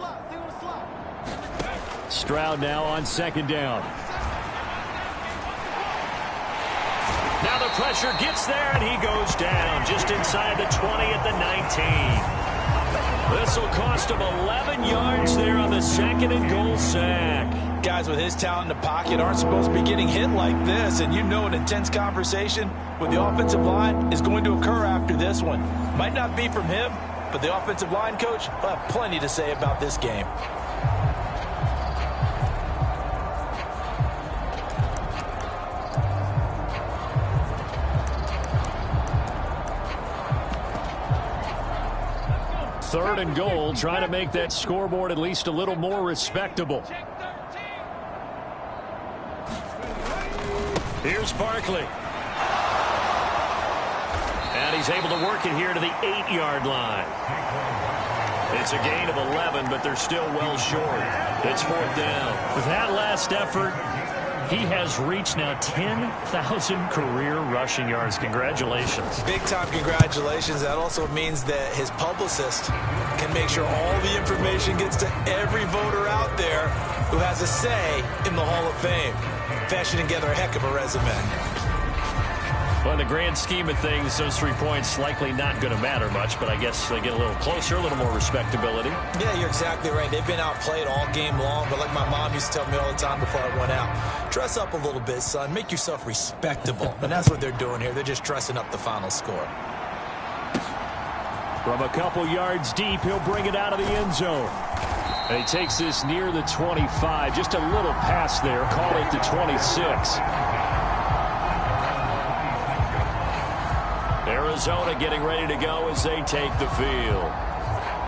Stroud now on 2nd down. Now the pressure gets there, and he goes down just inside the 20 at the 19. This will cost him 11 yards there on the 2nd and goal sack. Guys with his talent in the pocket aren't supposed to be getting hit like this, and you know an intense conversation with the offensive line is going to occur after this one. Might not be from him, but the offensive line coach will have plenty to say about this game. 3rd and goal, trying to make that scoreboard at least a little more respectable. Here's Barkley. And he's able to work it here to the 8-yard line. It's a gain of 11, but they're still well short. It's 4th down. With that last effort, he has reached now 10,000 career rushing yards. Congratulations. Big-time congratulations. That also means that his publicist can make sure all the information gets to every voter out there who has a say in the Hall of Fame. Fashioning together a heck of a resume. Well, in the grand scheme of things, those 3 points likely not going to matter much, but I guess they get a little closer, a little more respectability. Yeah, you're exactly right. They've been outplayed all game long, but like my mom used to tell me all the time before I went out, dress up a little bit, son. Make yourself respectable. And that's what they're doing here. They're just dressing up the final score. From a couple yards deep, he'll bring it out of the end zone. And he takes this near the 25. Just a little pass there. Call it the 26. Arizona getting ready to go as they take the field.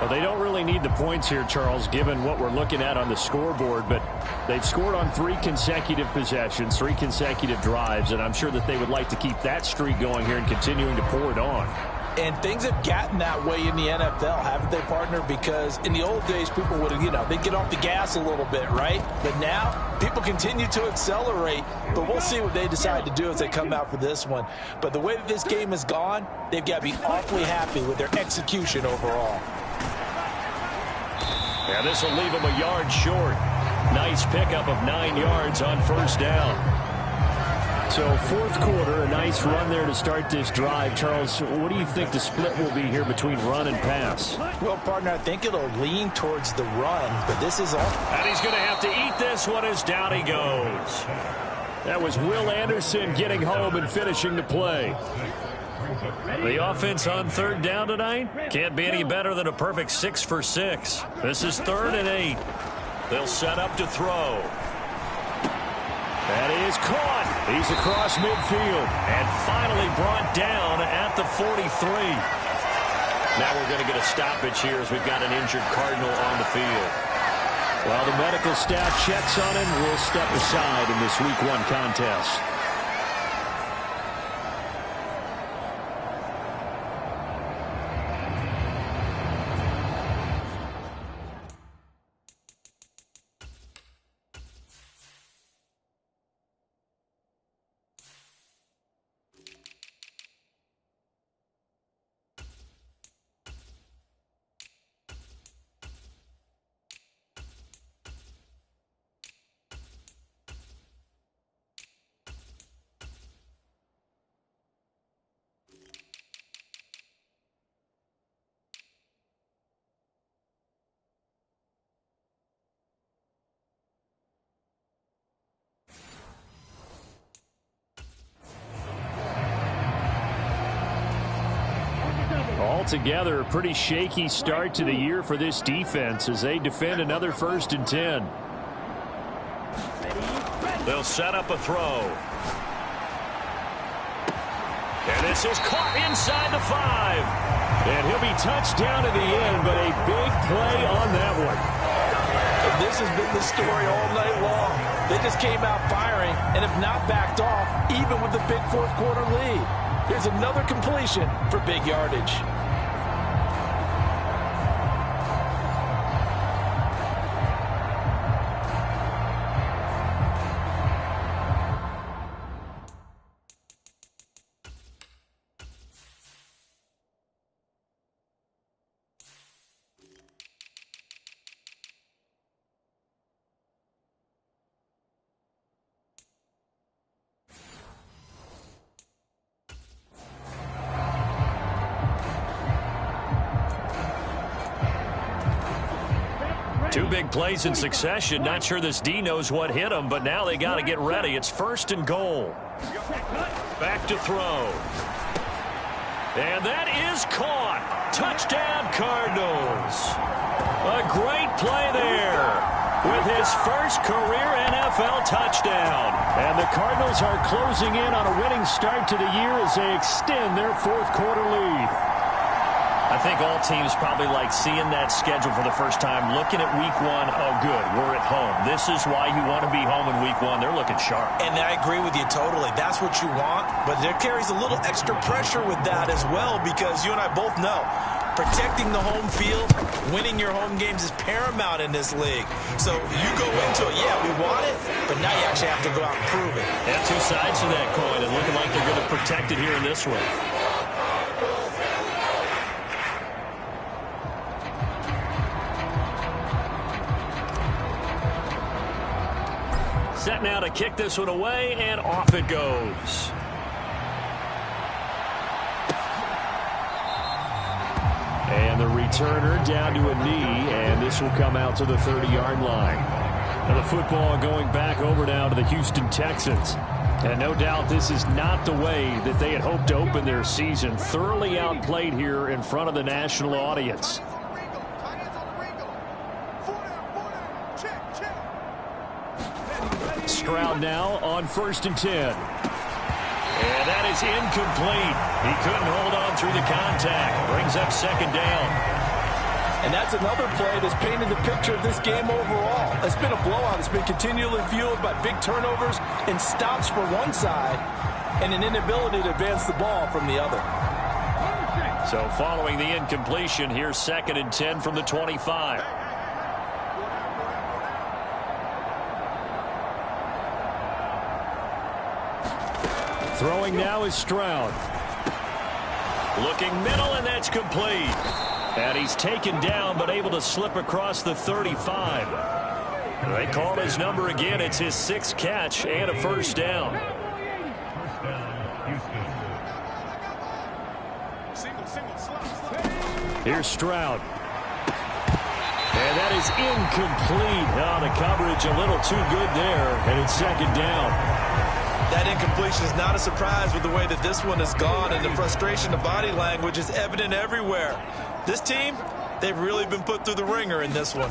Well, they don't really need the points here, Charles, given what we're looking at on the scoreboard, but they've scored on 3 consecutive possessions, 3 consecutive drives, and I'm sure that they would like to keep that streak going here and continuing to pour it on. And things have gotten that way in the NFL, haven't they, partner? Because in the old days, people would, they'd get off the gas a little bit, right? But now, people continue to accelerate. But we'll see what they decide to do as they come out for this one. But the way that this game has gone, they've got to be awfully happy with their execution overall. Yeah, this will leave them a yard short. Nice pickup of 9 yards on 1st down. So 4th quarter, a nice run there to start this drive. Charles, what do you think the split will be here between run and pass? Well, partner, I think it'll lean towards the run, but this is all. And he's going to have to eat this one as down he goes. That was Will Anderson getting home and finishing the play. The offense on 3rd down tonight can't be any better than a perfect 6 for 6. This is 3rd and 8. They'll set up to throw. That is caught. He's across midfield and finally brought down at the 43. Now we're going to get a stoppage here as we've got an injured Cardinal on the field. While the medical staff checks on him, we'll step aside in this Week 1 contest. Altogether, a pretty shaky start to the year for this defense as they defend another 1st and 10. They'll set up a throw. And this is caught inside the 5. And he'll be touched down at the end, but a big play on that one. This has been the story all night long. They just came out firing and have not backed off, even with the big 4th quarter lead. Here's another completion for big yardage. Two big plays in succession. Not sure this D knows what hit him, but now they got to get ready. It's 1st and goal. Back to throw. And that is caught. Touchdown, Cardinals. A great play there with his first career NFL touchdown. And the Cardinals are closing in on a winning start to the year as they extend their 4th quarter lead. I think all teams probably like seeing that schedule for the first time, looking at week one. Oh, good, we're at home. This is why you want to be home in week one. They're looking sharp. And I agree with you totally. That's what you want, but there carries a little extra pressure with that as well, because you and I both know protecting the home field, winning your home games is paramount in this league. So you go into it, yeah, we want it, but now you actually have to go out and prove it. Yeah, two sides to that coin, and looking like they're going to protect it here in this one. Set now to kick this one away, and off it goes. And the returner down to a knee, and this will come out to the 30-yard line. Now the football going back over now to the Houston Texans. And no doubt this is not the way that they had hoped to open their season. Thoroughly outplayed here in front of the national audience. Stroud now on 1st and 10. And that is incomplete. He couldn't hold on through the contact. Brings up 2nd down. And that's another play that's painted the picture of this game overall. It's been a blowout. It's been continually fueled by big turnovers and stops for one side and an inability to advance the ball from the other. So following the incompletion, here's 2nd and 10 from the 25. Throwing now is Stroud. Looking middle, and that's complete. And he's taken down, but able to slip across the 35. They call his number again. It's his 6th catch and a 1st down. Here's Stroud. And that is incomplete. Oh, the coverage a little too good there, and it's 2nd down. That incompletion is not a surprise with the way that this one has gone, and the frustration of body language is evident everywhere. This team, they've really been put through the ringer in this one.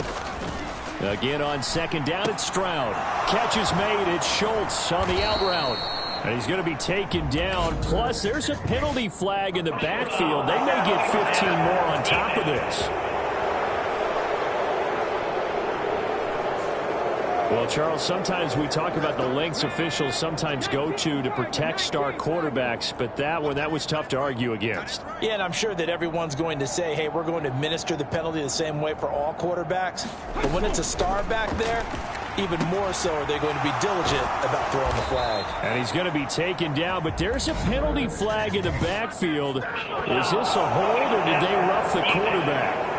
Again on 2nd down, it's Stroud. Catch is made. It's Schultz on the out route. And he's going to be taken down. Plus, there's a penalty flag in the backfield. They may get 15 more on top of this. Well, Charles, sometimes we talk about the lengths officials sometimes go to protect star quarterbacks, but that was tough to argue against. Yeah, and I'm sure that everyone's going to say, hey, we're going to administer the penalty the same way for all quarterbacks. But when it's a star back there, even more so are they going to be diligent about throwing the flag. And he's going to be taken down, but there's a penalty flag in the backfield. Is this a hold, or did they rough the quarterback?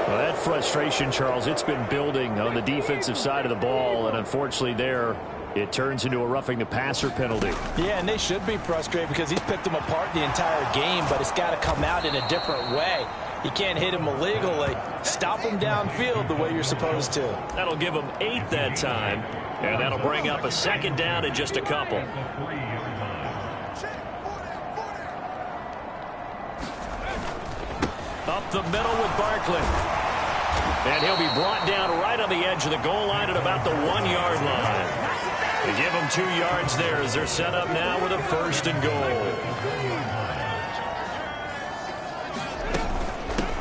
Well, that frustration, Charles, it's been building on the defensive side of the ball, and unfortunately there it turns into a roughing the passer penalty. Yeah, and they should be frustrated because he's picked them apart the entire game, but it's got to come out in a different way. You can't hit him illegally. Stop him downfield the way you're supposed to. That'll give him 8 that time, and that'll bring up a 2nd down in just a couple. Up the middle with Barkley. And he'll be brought down right on the edge of the goal line at about the 1-yard line. They give him 2 yards there as they're set up now with a 1st and goal.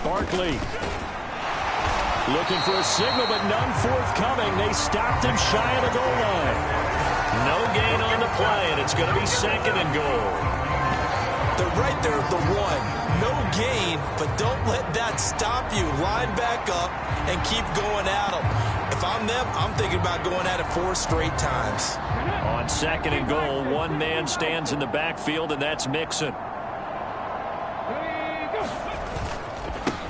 Barkley looking for a signal, but none forthcoming. They stopped him shy of the goal line. No gain on the play, and it's going to be 2nd and goal. They're right there at the 1. No gain, but don't let that stop you. Line back up and keep going at them. If I'm them, I'm thinking about going at it 4 straight times. On 2nd and goal, one man stands in the backfield, and that's Mixon.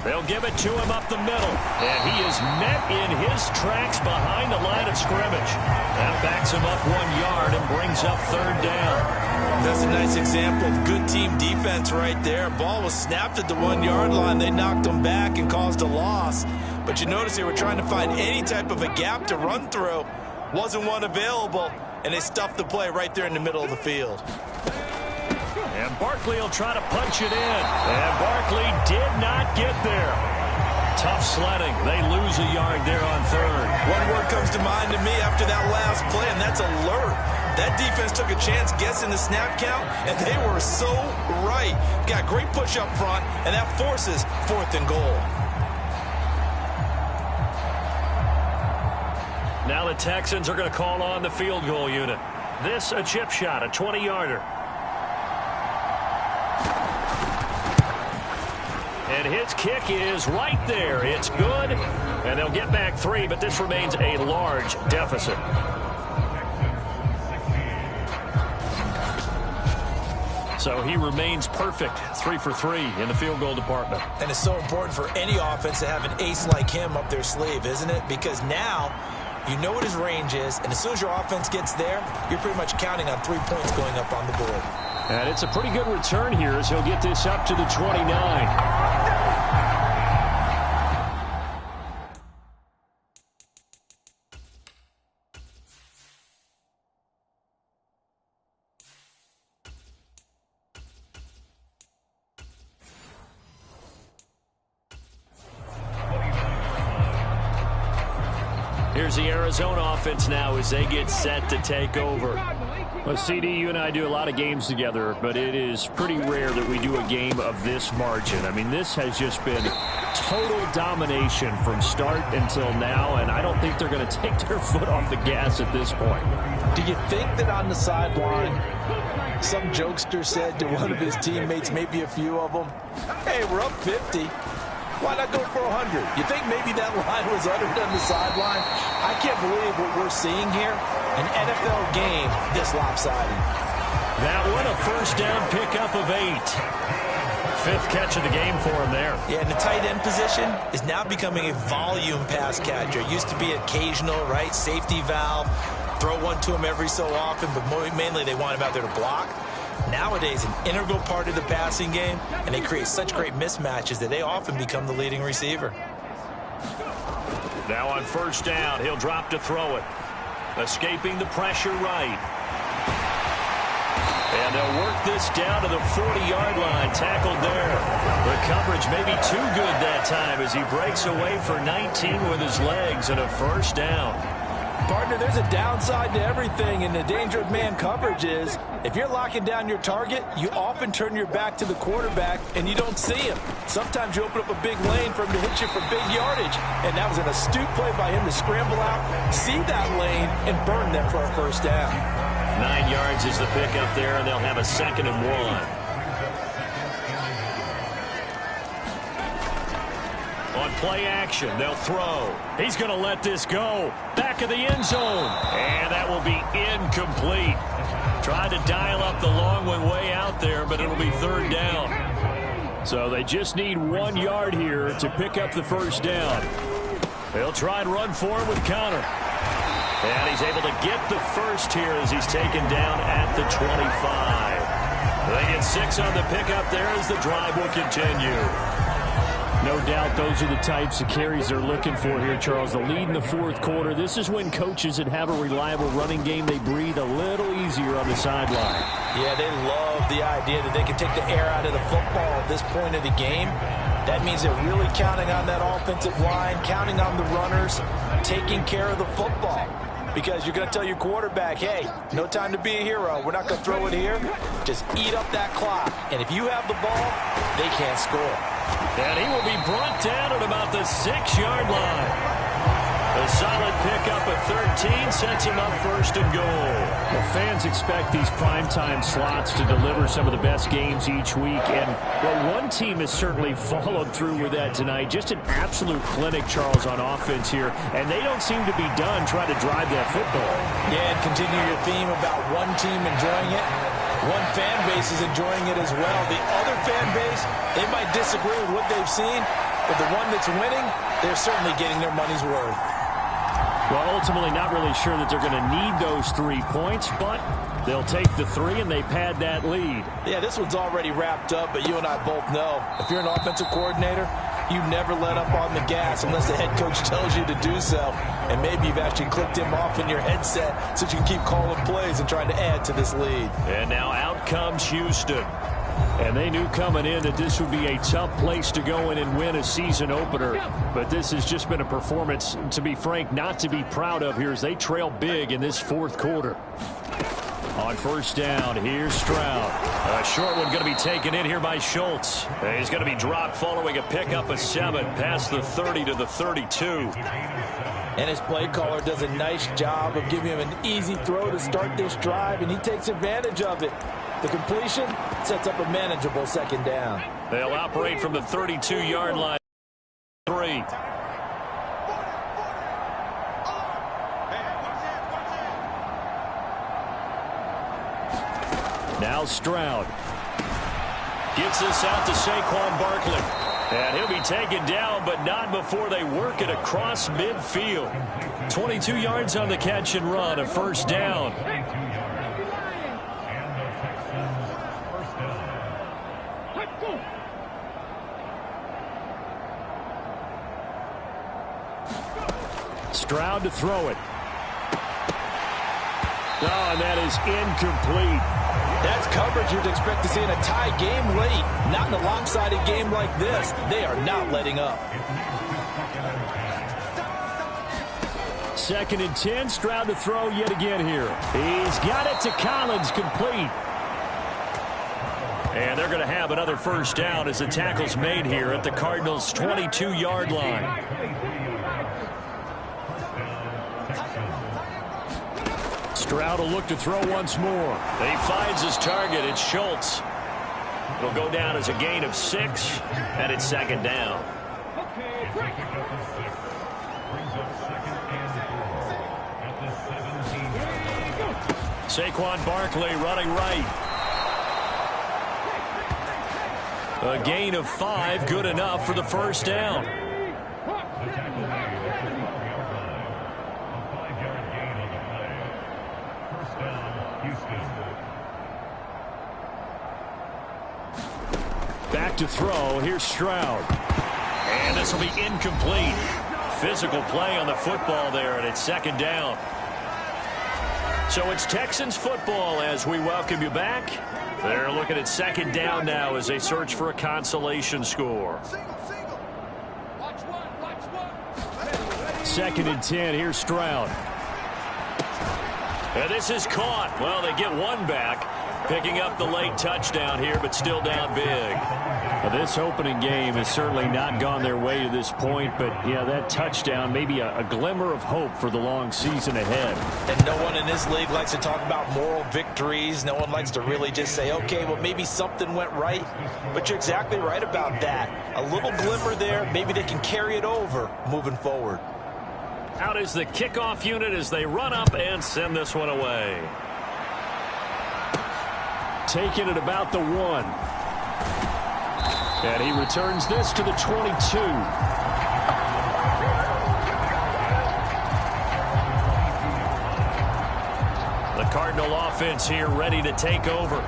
They'll give it to him up the middle, and he is met in his tracks behind the line of scrimmage. That backs him up 1 yard and brings up 3rd down. That's a nice example of good team defense right there. Ball was snapped at the 1-yard line. They knocked him back and caused a loss. But you notice they were trying to find any type of a gap to run through. Wasn't one available, and they stuffed the play right there in the middle of the field. And Barkley will try to punch it in. And Barkley did not get there. Tough sledding. They lose a yard there on third. One word comes to mind to me after that last play, and that's alert. That defense took a chance guessing the snap count, and they were so right. Got great push up front, and that forces 4th and goal. Now the Texans are going to call on the field goal unit. This a chip shot, a 20-yarder. And his kick is right there. It's good. And they'll get back 3, but this remains a large deficit. So he remains perfect, 3 for 3 in the field goal department. And it's so important for any offense to have an ace like him up their sleeve, isn't it? Because now you know what his range is, and as soon as your offense gets there, you're pretty much counting on 3 points going up on the board. And it's a pretty good return here as he'll get this up to the 29. Here's the Arizona offense now as they get set to take over. Well, CD, you and I do a lot of games together, but it is pretty rare that we do a game of this margin. I mean, this has just been total domination from start until now, and I don't think they're going to take their foot off the gas at this point. Do you think that on the sideline, some jokester said to one of his teammates, maybe a few of them, hey, we're up 50. Why not go for 100? You think maybe that line was uttered on the sideline? I can't believe what we're seeing here. An NFL game this lopsided. That one a first down pickup of 8. 5th catch of the game for him there. Yeah, and the tight end position is now becoming a volume pass catcher. It used to be occasional, right? Safety valve. Throw one to him every so often, but mainly they want him out there to block. Nowadays, an integral part of the passing game, and they create such great mismatches that they often become the leading receiver. Now on first down, he'll drop to throw it. Escaping the pressure right. And they'll work this down to the 40-yard line, tackled there. The coverage may be too good that time as he breaks away for 19 with his legs and a first down. Partner, there's a downside to everything, and the danger of man coverage is if you're locking down your target, you often turn your back to the quarterback and you don't see him. Sometimes you open up a big lane for him to hit you for big yardage, and that was an astute play by him to scramble out, see that lane, and burn them for a first down. 9 yards is the pickup there, and they'll have a 2nd and 1. On play action, they'll throw. He's going to let this go. Back of the end zone. And that will be incomplete. Tried to dial up the long one way out there, but it'll be 3rd down. So they just need 1 yard here to pick up the first down. They'll try and run for him with Connor. And he's able to get the first here as he's taken down at the 25. They get 6 on the pickup there as the drive will continue. No doubt those are the types of carries they're looking for here, Charles. The lead in the 4th quarter. This is when coaches that have a reliable running game, they breathe a little easier on the sideline. Yeah, they love the idea that they can take the air out of the football at this point of the game. That means they're really counting on that offensive line, counting on the runners, taking care of the football. Because you're going to tell your quarterback, hey, no time to be a hero. We're not going to throw it here. Just eat up that clock. And if you have the ball, they can't score. And he will be brought down at about the 6-yard line. A solid pickup at 13 sets him up 1st and goal. Well, fans expect these primetime slots to deliver some of the best games each week. And, well, one team has certainly followed through with that tonight. Just an absolute clinic, Charles, on offense here. And they don't seem to be done trying to drive that football. Yeah, and continue your theme about one team enjoying it. One fan base is enjoying it as well. The other fan base, they might disagree with what they've seen, but the one that's winning, they're certainly getting their money's worth. Well, ultimately not really sure that they're going to need those 3 points, but they'll take the 3 and they pad that lead. Yeah, this one's already wrapped up, but you and I both know if you're an offensive coordinator, you never let up on the gas unless the head coach tells you to do so. And maybe you've actually clicked him off in your headset so you can keep calling plays and trying to add to this lead. And now out comes Houston. And they knew coming in that this would be a tough place to go in and win a season opener. But this has just been a performance, to be frank, not to be proud of here as they trail big in this fourth quarter. On first down, here's Stroud. A short one going to be taken in here by Schultz. He's going to be dropped following a pickup of 7 past the 30 to the 32. And his play caller does a nice job of giving him an easy throw to start this drive, and he takes advantage of it. The completion sets up a manageable second down. They'll operate from the 32-yard line. 3. Now Stroud gets this out to Saquon Barkley. And he'll be taken down, but not before they work it across midfield. 22 yards on the catch and run, a first down. Stroud to throw it. Oh, and that is incomplete. That's coverage you'd expect to see in a tie game late. Not in a lopsided game like this. They are not letting up. 2nd and 10. Stroud to throw yet again here. He's got it to Collins, complete. And they're going to have another first down as the tackle's made here at the Cardinals' 22-yard line. Stroud will look to throw once more. He finds his target. It's Schultz. It'll go down as a gain of 6, and it's second down. Saquon Barkley running right. A gain of 5, good enough for the first down. Back to throw. Here's Stroud. And this will be incomplete. Physical play on the football there, and it's second down. So it's Texans football as we welcome you back. They're looking at second down now as they search for a consolation score. 2nd and 10. Here's Stroud. And this is caught. Well, they get one back. Picking up the late touchdown here, but still down big. This opening game has certainly not gone their way to this point, but, yeah, that touchdown, maybe a glimmer of hope for the long season ahead. And no one in this league likes to talk about moral victories. No one likes to really just say, okay, well, maybe something went right. But you're exactly right about that. A little glimmer there. Maybe they can carry it over moving forward. Out is the kickoff unit as they run up and send this one away. Taking it about the 1. And he returns this to the 22. The Cardinal offense here ready to take over.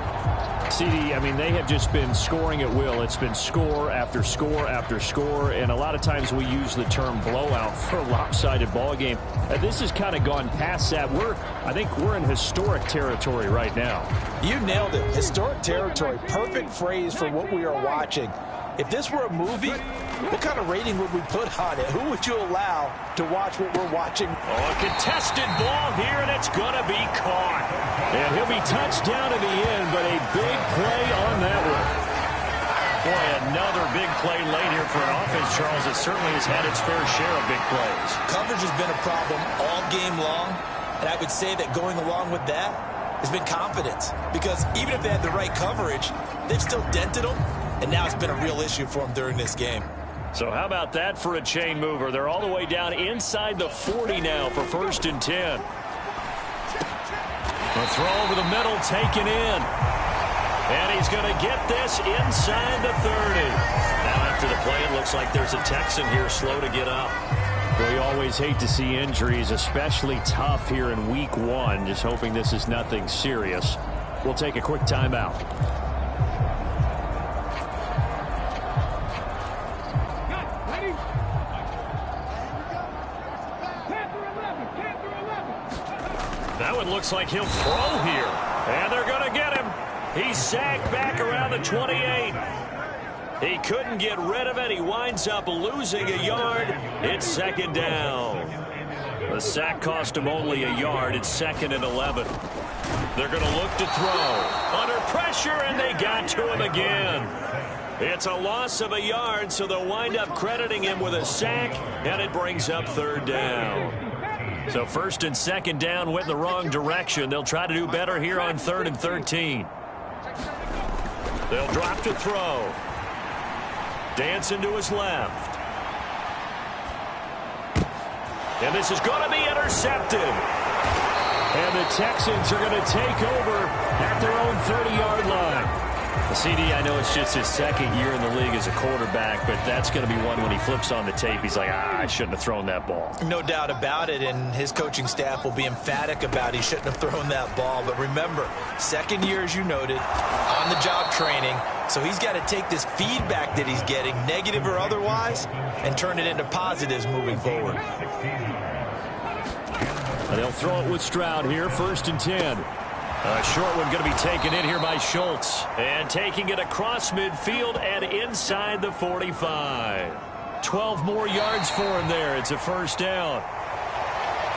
CD, I mean, they have just been scoring at will. It's been score after score after score, and a lot of times we use the term blowout for a lopsided ball game. This has kind of gone past that. I think we're in historic territory right now. You nailed it. Historic territory. Perfect phrase for what we are watching. If this were a movie, what kind of rating would we put on it? Who would you allow to watch what we're watching? Oh, a contested ball here, and it's going to be caught. And he'll be touched down to the end, but a big play on that one. Boy, another big play late here for an offense, Charles, that certainly has had its fair share of big plays. Coverage has been a problem all game long, and I would say that going along with that has been confidence. Because even if they had the right coverage, they've still dented them. And now it's been a real issue for them during this game. So how about that for a chain mover? They're all the way down inside the 40 now for 1st and 10. A throw over the middle taken in. And he's going to get this inside the 30. Now after the play, it looks like there's a Texan here slow to get up. We always hate to see injuries, especially tough here in week 1. Just hoping this is nothing serious. We'll take a quick timeout. That one looks like he'll throw here. And they're going to get him. He's sacked back around the 28. He couldn't get rid of it. He winds up losing a yard. It's second down. The sack cost him only a yard. It's 2nd and 11. They're going to look to throw. Under pressure, and they got to him again. It's a loss of a yard, so they'll wind up crediting him with a sack, and it brings up 3rd down. So 1st and 2nd down went in the wrong direction. They'll try to do better here on 3rd and 13. They'll drop to throw. Dancing to his left. And this is going to be intercepted. And the Texans are going to take over at their own 30-yard line. CD, I know it's just his 2nd year in the league as a quarterback, but that's going to be one when he flips on the tape, he's like, I shouldn't have thrown that ball. No doubt about it, and his coaching staff will be emphatic about he shouldn't have thrown that ball. But remember, 2nd year, as you noted, on-the-job training, so he's got to take this feedback that he's getting, negative or otherwise, and turn it into positives moving forward. And they'll throw it with Stroud here, 1st and 10. A short one going to be taken in here by Schultz. And taking it across midfield and inside the 45. 12 more yards for him there. It's a 1st down.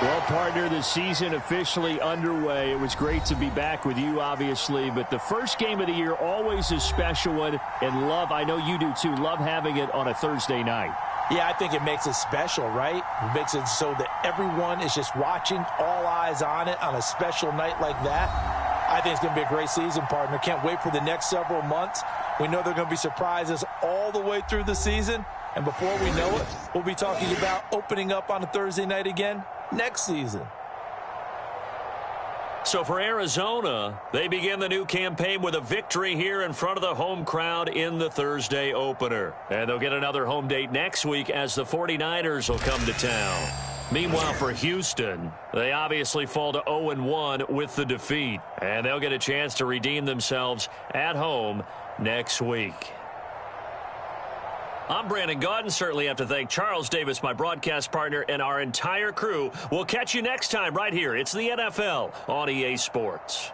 Well, partner, the season officially underway. It was great to be back with you, obviously, but the first game of the year always a special one. And love, I know you do too, love having it on a Thursday night. Yeah, I think it makes it special, right? It makes it so that everyone is just watching, all eyes on it on a special night like that. I think it's going to be a great season, partner. Can't wait for the next several months. We know there are going to be surprises all the way through the season. And before we know it, we'll be talking about opening up on a Thursday night again next season. So for Arizona, they begin the new campaign with a victory here in front of the home crowd in the Thursday opener. And they'll get another home date next week as the 49ers will come to town. Meanwhile, for Houston, they obviously fall to 0-1 with the defeat. And they'll get a chance to redeem themselves at home next week. I'm Brandon Gaudin. Certainly have to thank Charles Davis, my broadcast partner, and our entire crew. We'll catch you next time right here. It's the NFL on EA Sports.